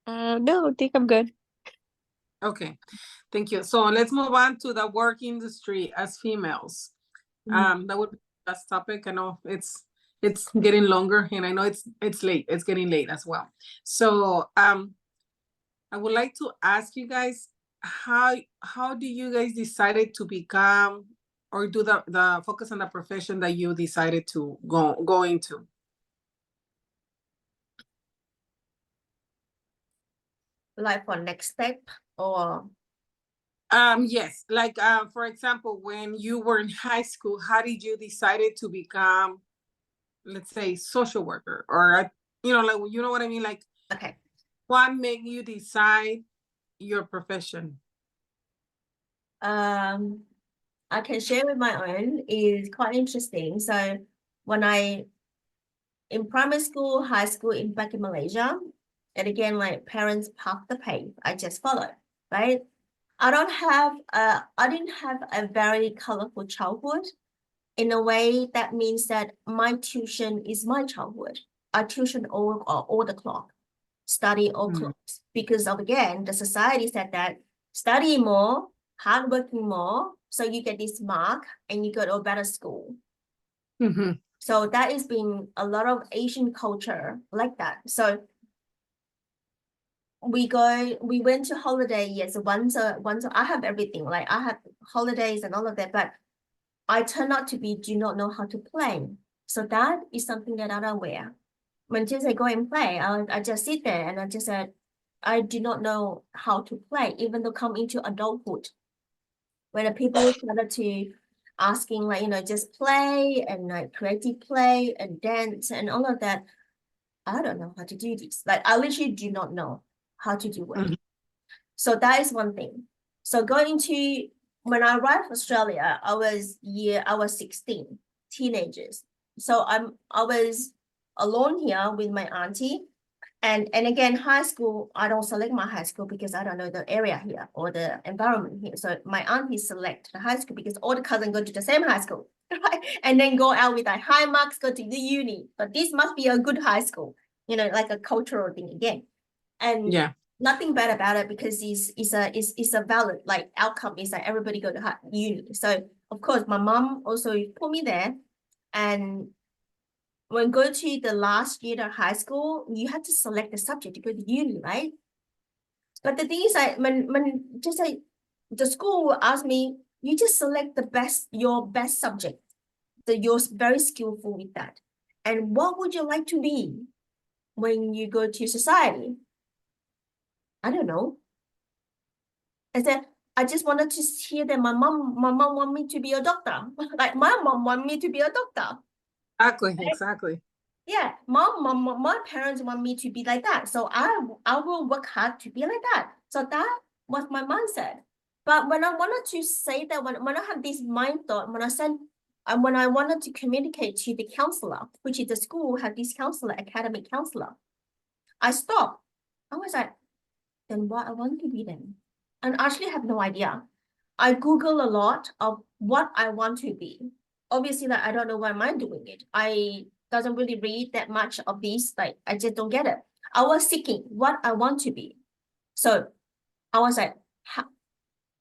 No, I think I'm good. Okay, thank you. So let's move on to the work industry as females. That would be the last topic. I know it's getting longer, and I know it's late. It's getting late as well. So I would like to ask you guys how do you guys decided to become or do the focus on the profession that you decided to go into? Like for next step or Yes, like for example, when you were in high school, how did you decided to become, let's say, social worker or like you know what I mean? Like, okay. what made you decide your profession? I can share with my own is quite interesting. So when in primary school, high school back in Malaysia, and again, like parents path the pay, I just follow, right? I didn't have a very colorful childhood. In a way, that means that my tuition is my childhood. I tuition all the clock, study all clocks, because of again, the society said that study more, hardworking more, so you get this mark and you go to a better school. Mm-hmm. So that has been a lot of Asian culture like that. So we went to holiday, yes, once I have everything, like I have holidays and all of that, but I turn out to do not know how to play. So that is something that I'm aware. When just I go and play, I just sit there and I just said, I do not know how to play, even though come into adulthood. When the people started to asking like, just play and like creative play and dance and all of that, I don't know how to do this. Like I literally do not know how to do it. So that is one thing. So going to when I arrived Australia, I was 16, teenagers. So I was alone here with my auntie. And again, high school, I don't select my high school because I don't know the area here or the environment here. So my auntie select the high school because all the cousins go to the same high school, right? And then go out with like high marks, go to the uni. But this must be a good high school, like a cultural thing again. And Yeah. nothing bad about it because it's a valid like outcome is that everybody go to uni. So of course my mom also put me there, and when go to the last year of high school, you had to select the subject to go to uni, right? But the thing is like when just like the school will ask me, you just select your best subject. So you're very skillful with that. And what would you like to be when you go to society? I don't know. I said, I just wanted to hear that my mom want me to be a doctor. Like my mom want me to be a doctor. Exactly, exactly. Yeah, my parents want me to be like that. So I will work hard to be like that. So that was my mindset. But when I wanted to say that, when I had this mind thought, when I said, and when I wanted to communicate to the counselor, which is the school had this counselor, academic counselor, I stopped. I was like, then what I want to be then? And I actually have no idea. I Google a lot of what I want to be. Obviously, like I don't know why am I doing it. I doesn't really read that much of these. Like I just don't get it. I was seeking what I want to be. So I was like,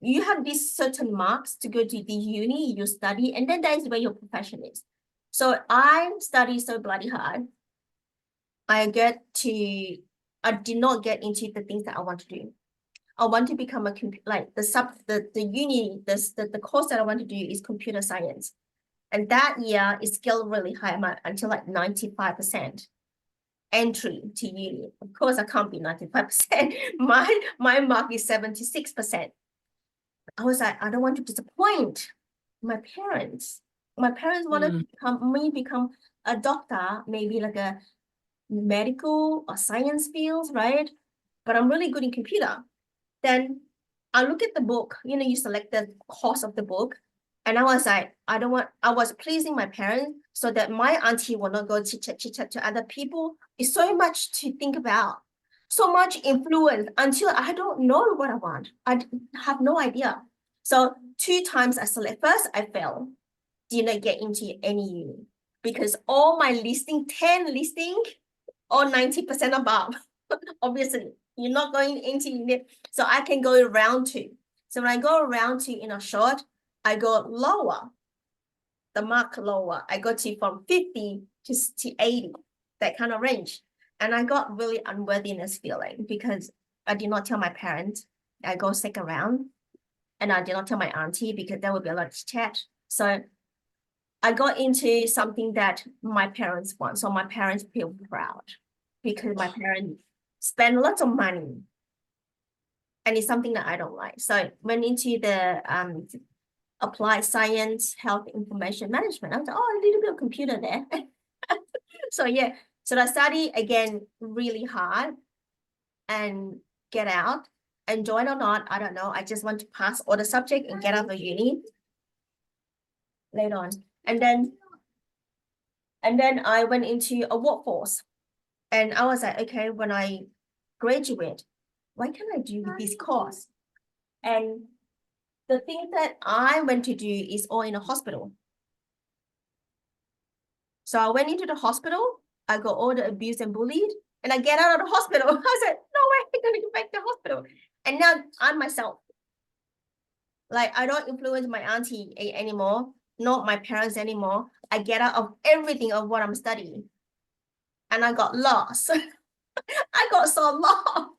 you have these certain marks to go to the uni, you study, and then that is where your profession is. So I study so bloody hard. I did not get into the things that I want to do. I want to become a like the uni, the course that I want to do is computer science. And that year is still really high until like 95% entry to uni. Of course, I can't be 95%. My mark is 76%. I was like, I don't want to disappoint my parents. My parents wanted to become a doctor, maybe like a medical or science fields, right? But I'm really good in computer. Then I look at the book, you select the course of the book. And I was like, I was pleasing my parents so that my auntie will not go chit chat to other people. It's so much to think about, so much influence until I don't know what I want. I have no idea. So 2 times I select, first I failed, didn't get into any uni because all my 10 listing, all 90% above, obviously. You're not going into unit. So I can go round 2. So when I go round 2 in a short, I go lower, the mark lower. I go to from 50 to 80, that kind of range. And I got really unworthiness feeling because I did not tell my parents. I go second round. And I did not tell my auntie because there would be a lot of chat. So I got into something that my parents want. So my parents feel proud because my parents spend lots of money. And it's something that I don't like. So went into the applied science, health information management. I was like, oh, a little bit of computer there. So yeah, so I study again really hard and get out. Enjoy it or not, I don't know. I just want to pass all the subject and get out of uni later on. And then I went into a workforce. And I was like, okay, when I graduate, what can I do with this course? And the thing that I went to do is all in a hospital. So I went into the hospital, I got all the abused and bullied, and I get out of the hospital. I said, no way, I'm gonna go back to the hospital. And now I'm myself. Like I don't influence my auntie anymore, not my parents anymore. I get out of everything of what I'm studying. And I got lost. I got so lost.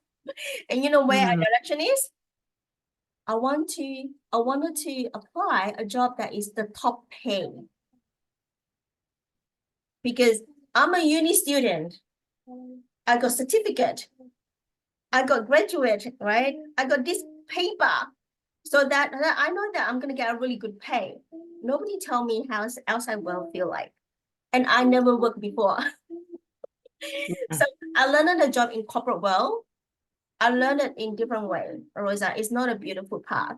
And you know where our direction is? I wanted to apply a job that is the top pay. Because I'm a uni student. I got certificate. I got graduate, right? I got this paper. So that I know that I'm gonna get a really good pay. Nobody tell me how else I will feel like. And I never worked before. So I learned the job in corporate world. I learned it in different way. Rosa, it's not a beautiful path.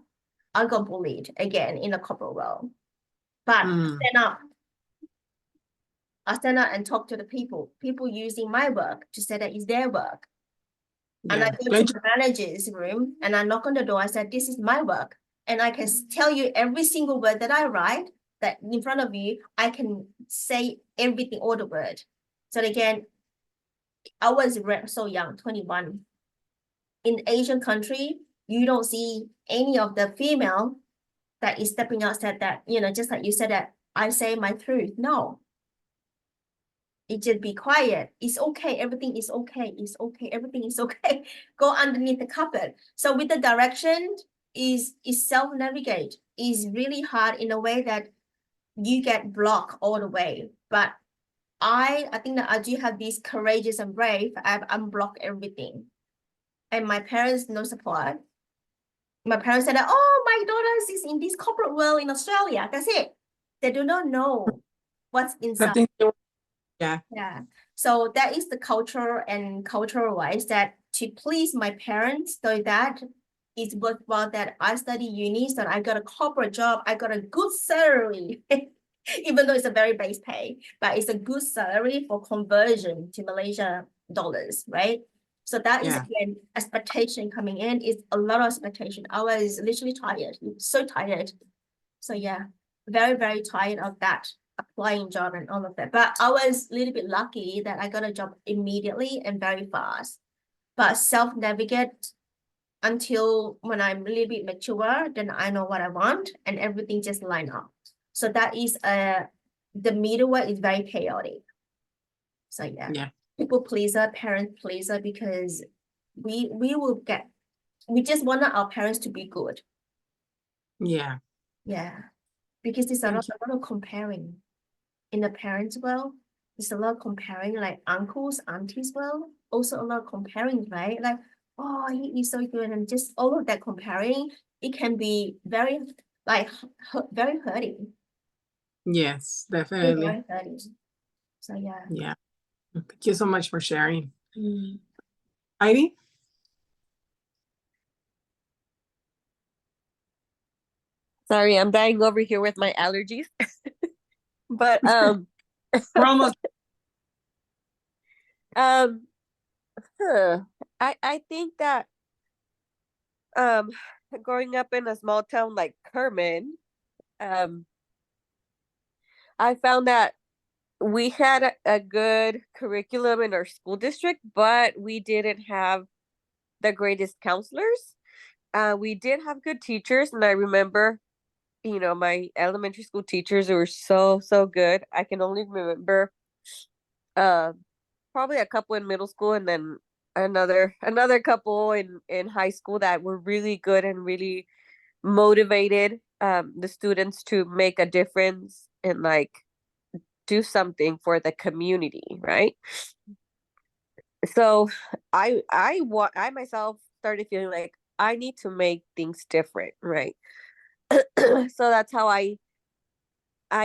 I got bullied again in the corporate world. But I stand up and talk to the people using my work to say that it's their work. Yeah. And I go to the manager's room and I knock on the door. I said, this is my work. And I can tell you every single word that I write that in front of you, I can say everything, all the word. So again, I was so young, 21. In Asian country, you don't see any of the female that is stepping out, said that, just like you said that I say my truth. No. It just be quiet. It's okay. Everything is okay. It's okay. Everything is okay. Go underneath the carpet. So with the direction is self-navigate is really hard in a way that you get blocked all the way. But I think that I do have this courageous and brave. I've unblocked everything. And my parents, no support. My parents said, oh, my daughter is in this corporate world in Australia. That's it. They do not know what's The inside. thing, yeah, Yeah. So that is the culture and cultural wise that to please my parents, so that it's worthwhile that I study uni, so I got a corporate job, I got a good salary, even though it's a very base pay, but it's a good salary for conversion to Malaysia dollars, right? So that is Yeah. again expectation coming in. It's a lot of expectation. I was literally tired, so tired. So yeah, very, very tired of that applying job and all of that. But I was a little bit lucky that I got a job immediately and very fast. But self-navigate until when I'm a little bit mature, then I know what I want and everything just line up. So that is the middle way is very chaotic. So yeah, Yeah. people pleaser, parent pleaser, because we just want our parents to be good. Yeah. Yeah. Because there's Thank a lot of comparing in the parents' world. There's a lot of comparing, like uncles, aunties' world. Also a lot of comparing, right? Like, oh, he is so good, and just all of that comparing, it can be very, like, very hurting. Yes, Very, definitely. very hurting. So yeah. Yeah. Thank you so much for sharing. Mm. Heidi? Sorry, I'm dying over here with my allergies. But We're almost um I think that um growing up in a small town like Kerman, um I found that we had a good curriculum in our school district, but we didn't have the greatest counselors. We did have good teachers, and I remember, my elementary school teachers were so, so good. I can only remember uh probably a couple in middle school, and then another couple in high school that were really good and really motivated the students to make a difference and like do something for the community, right? So I myself started feeling like I need to make things different, right? So that's how I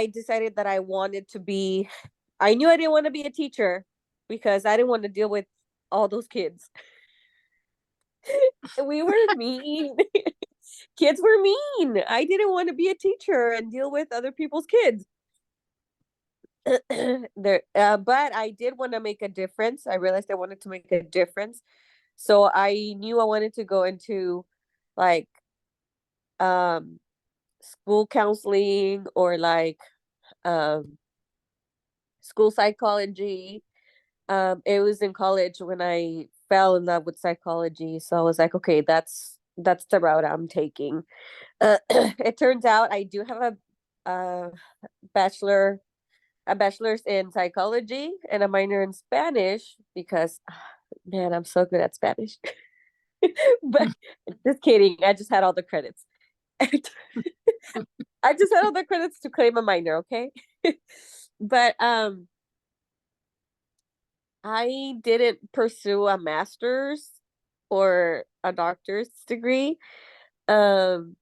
decided that I wanted to be. I knew I didn't want to be a teacher because I didn't want to deal with all those kids. We were mean. Kids were mean. I didn't want to be a teacher and deal with other people's kids. But I did want to make a difference. I realized I wanted to make a difference. So I knew I wanted to go into like um school counseling or like um school psychology. It was in college when I fell in love with psychology. So I was like, okay, that's the route I'm taking. It turns out I do have a bachelor a bachelor's in psychology and a minor in Spanish because man, I'm so good at Spanish. But just kidding, I just had all the credits. I just had all the credits to claim a minor, okay? But I didn't pursue a master's or a doctor's degree. Um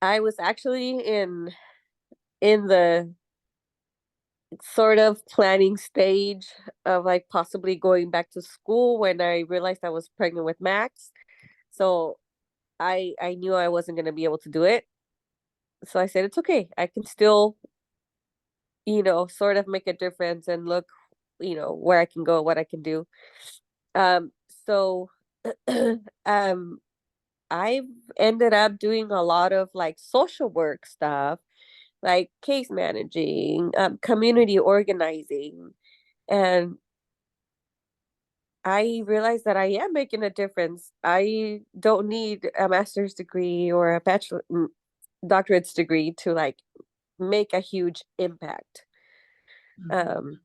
I was actually in the sort of planning stage of like possibly going back to school when I realized I was pregnant with Max. So I knew I wasn't going to be able to do it. So I said it's okay. I can still, sort of make a difference and look, where I can go, what I can do. So um I've ended up doing a lot of like social work stuff, like case managing, community organizing, and I realized that I am making a difference. I don't need a master's degree or a doctorate's degree to like make a huge impact. Um,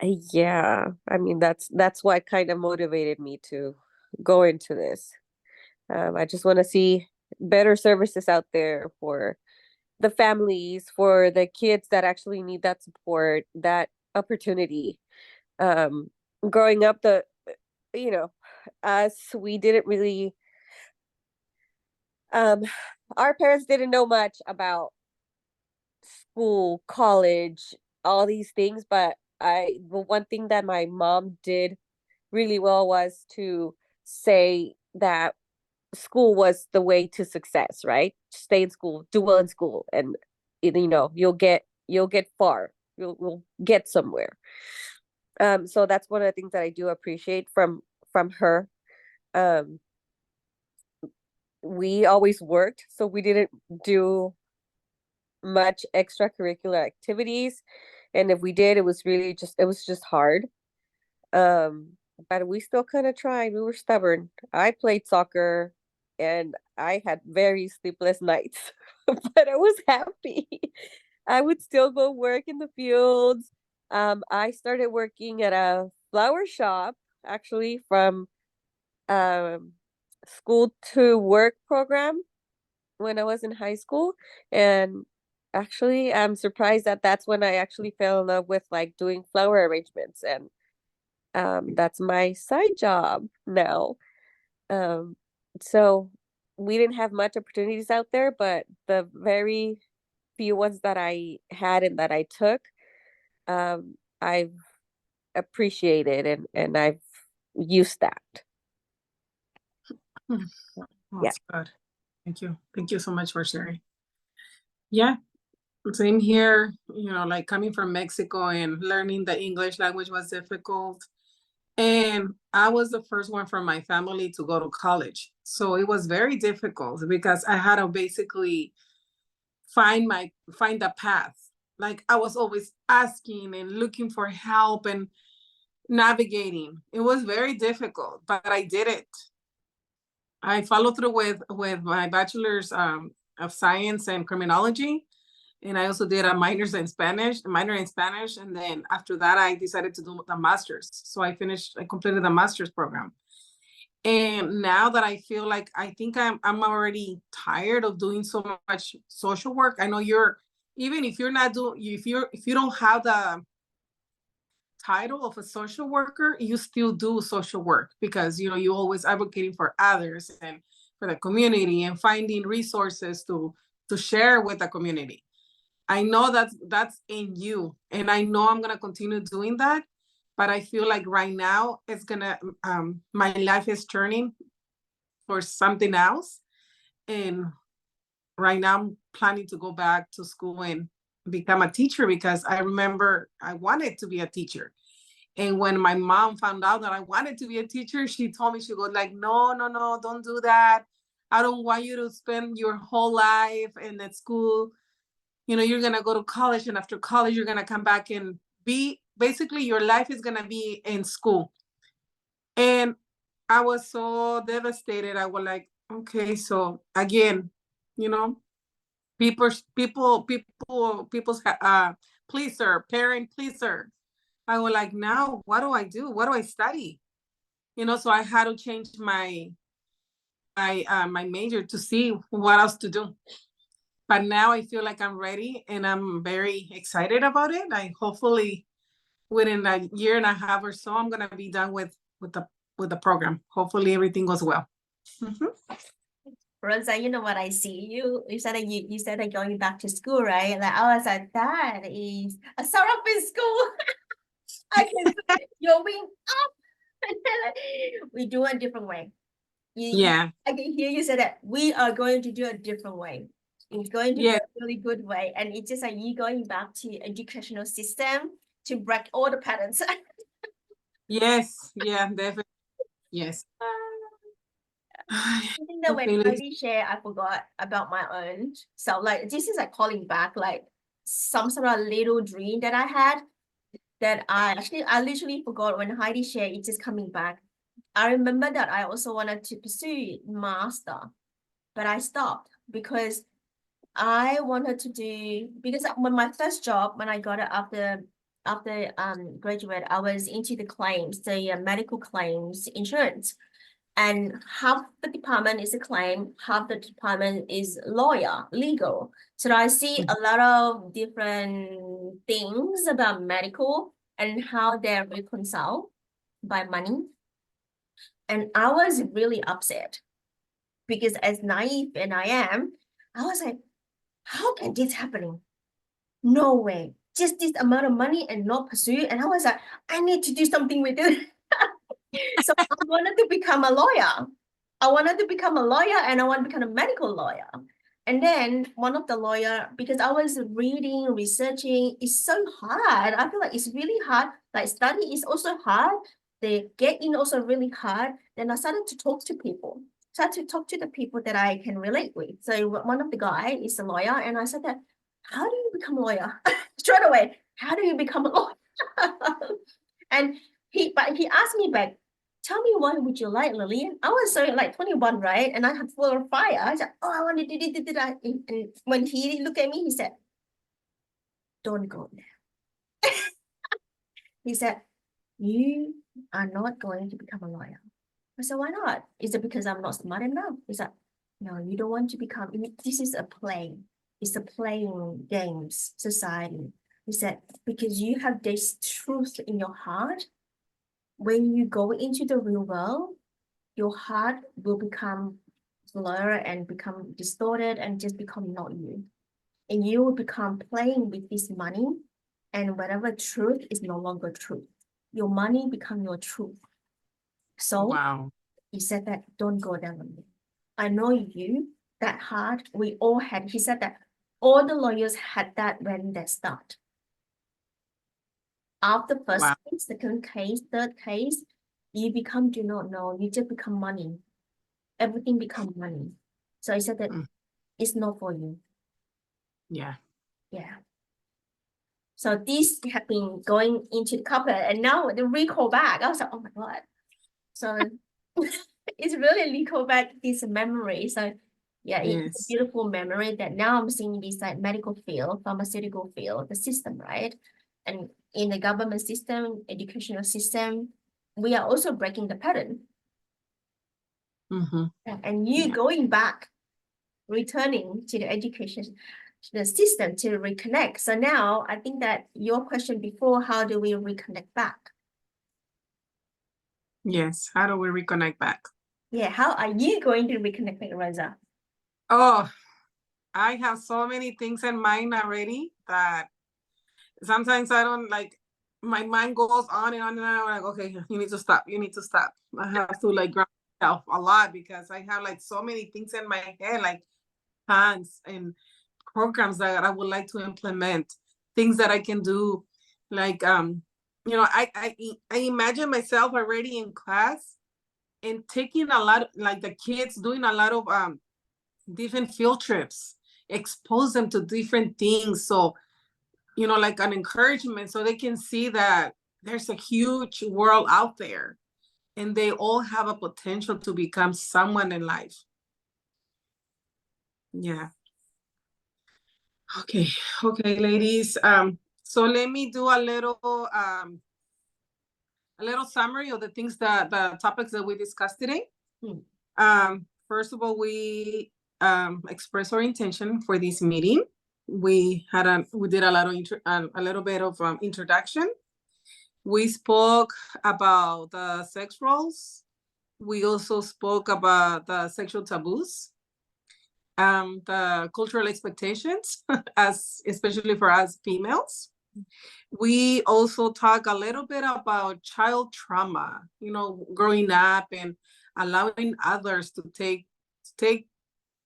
yeah, I mean that's what kind of motivated me to go into this. I just want to see better services out there for the families, for the kids that actually need that support, that opportunity. Um, growing up, you know, us, we didn't really, um, our parents didn't know much about school, college, all these things, but the one thing that my mom did really well was to say that school was the way to success, right? Stay in school, do well in school, and you'll get far. You'll get somewhere. So that's one of the things that I do appreciate from her. Um, we always worked, so we didn't do much extracurricular activities, and if we did, it was just hard. But we still kind of tried. We were stubborn. I played soccer and I had very sleepless nights, but I was happy. I would still go work in the fields. I started working at a flower shop, actually, from um school to work program when I was in high school. And actually, I'm surprised that that's when I actually fell in love with like doing flower arrangements. And that's my side job now. Um, so we didn't have much opportunities out there, but the very few ones that I had and that I took, I've appreciated and I've used that. Hmm. Yeah. That's good. Thank you. Thank you so much for sharing. Yeah, same here. Like coming from Mexico and learning the English language was difficult. And I was the first one from my family to go to college. So it was very difficult because I had to basically find the path. Like I was always asking and looking for help and navigating. It was very difficult, but I did it. I followed through with my bachelor's of science and criminology, and I also did a minor in Spanish, and then after that, I decided to do the master's. So I completed the master's program. And now that I feel like I think I'm already tired of doing so much social work. I know even if you're not doing if you don't have the title of a social worker, you still do social work because you always advocating for others and for the community and finding resources to share with the community. I know that's in you, and I know I'm gonna continue doing that. But I feel like right now it's gonna my life is turning for something else, and right now I'm planning to go back to school and become a teacher because I remember I wanted to be a teacher. And when my mom found out that I wanted to be a teacher, she told me, she goes like, no, no, no, don't do that. I don't want you to spend your whole life in that school. You're going to go to college, and after college, you're going to come back and basically your life is going to be in school. And I was so devastated. I was like, okay, so again, you know, people's pleaser, parent pleaser. I was like, now what do I do? What do I study? So I had to change my major to see what else to do. But now I feel like I'm ready and I'm very excited about it. I hopefully within a year and a half or so, I'm gonna be done with the program. Hopefully everything goes well. Mhm. Rosa, you know what I see? You said that you said that going back to school, right? Like I was like, that is a start up in school. I can see you're wing up. We do a different way. Yeah. I can hear you say that we are going to do a different way. It's going to be a really good way. And it's just like you going back to educational system to break all the patterns. Yes. Yeah, definitely. Yes. I think that when Okay. Heidi share, I forgot about my own. So like this is like calling back like some sort of little dream that I had that I literally forgot when Heidi shared, it's just coming back. I remember that I also wanted to pursue master, but I stopped because I wanted to do, because when my first job, when I got it after graduate, I was into the claims, the medical claims insurance. And half the department is a claim, half the department is lawyer, legal. So I see a lot of different things about medical and how they're reconciled by money. And I was really upset because as naive and I am, I was like, how can this happening? No way. Just this amount of money and not pursue. And I was like, I need to do something with it. So I wanted to become a lawyer. I wanted to become a lawyer and I want to become a medical lawyer. And then one of the lawyer, because I was reading, researching, it's so hard. I feel like it's really hard. Like study is also hard. The get in also really hard. Then I started to talk to people. Started to talk to the people that I can relate with. So one of the guy is a lawyer, and I said that, how do you become a lawyer? Straight away, how do you become a lawyer? And he asked me back, tell me what would you like, Lillian? I was so like 21, right? And I had full of fire. I said, oh, I want to do that. And when he looked at me, he said, don't go there. He said, you are not going to become a lawyer. I said, why not? Is it because I'm not smart enough? He said, no, you don't want to become, this is a play. It's a playing games society. He said, because you have this truth in your heart. When you go into the real world, your heart will become blurred and become distorted and just become not you. And you will become playing with this money, and whatever truth is no longer truth. Your money become your truth. So Wow. he said that, don't go down on me. I know you, that hard. We all had, he said that all the lawyers had that when they start. After first Wow. case, second case, third case, you become do not know, you just become money. Everything become money. So I said that it's not for you. Yeah. Yeah. So this have been going into the cupboard, and now the recall back. I was like, oh my God. So it's really recall back this memory. So yeah, it's a Yes. beautiful memory that now I'm seeing this like medical field, pharmaceutical field, the system, right? And in the government system, educational system, we are also breaking the pattern. Mm-hmm. And you going back, returning to the education, the system to reconnect. So now I think that your question before, how do we reconnect back? Yes. How do we reconnect back? Yeah, how are you going to reconnect with Rosa? Oh, I have so many things in mind already that sometimes I don't like, my mind goes on and on and on. I'm like, okay, you need to stop. You need to stop. I have to like ground myself a lot because I have like so many things in my head, like plans and programs that I would like to implement, things that I can do. Like, I imagine myself already in class and taking a lot, like the kids doing a lot of different field trips, expose them to different things. So, like an encouragement so they can see that there's a huge world out there and they all have a potential to become someone in life. Yeah. Okay, ladies. So let me do a little summary of the things that the topics that we discussed today. First of all, we expressed our intention for this meeting. We did a little bit of introduction. We spoke about the sex roles. We also spoke about the sexual taboos, the cultural expectations, especially for us females. We also talk a little bit about child trauma, growing up and allowing others to take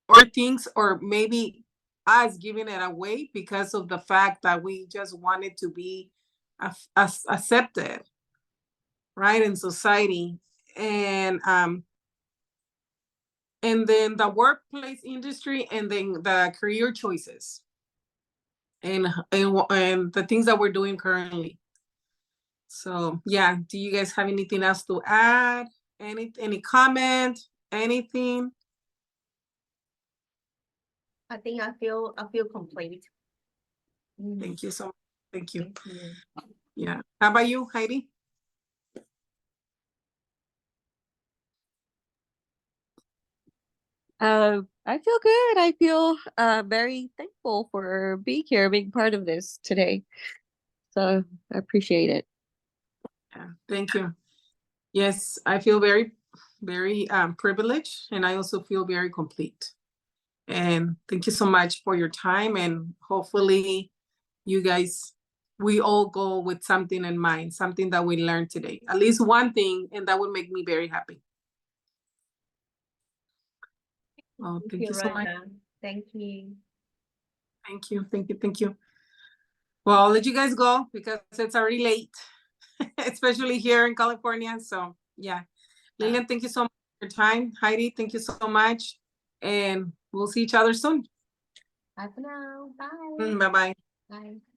our things, or maybe us giving it away because of the fact that we just wanted to be accepted, right, in society. And then the workplace industry, and then the career choices, and the things that we're doing currently. So yeah, do you guys have anything else to add? Any comment? Anything? I think I feel complete. Thank you so much. Thank you. Thank you. Yeah. How about you, Heidi? I feel good. I feel very thankful for being here, being part of this today. So I appreciate it. Yeah, thank you. Yes, I feel very, very privileged, and I also feel very complete. And thank you so much for your time, and hopefully you guys, we all go with something in mind, something that we learned today, at least one thing, and that would make me very happy. Oh, thank you so much. Rosa. Thank you. Thank you, thank you, thank you. Well, I'll let you guys go because it's already late, especially here in California. So yeah, Lillian, thank you so much for your time. Heidi, thank you so much. And we'll see each other soon. Bye for now. Bye. Bye-bye. Bye.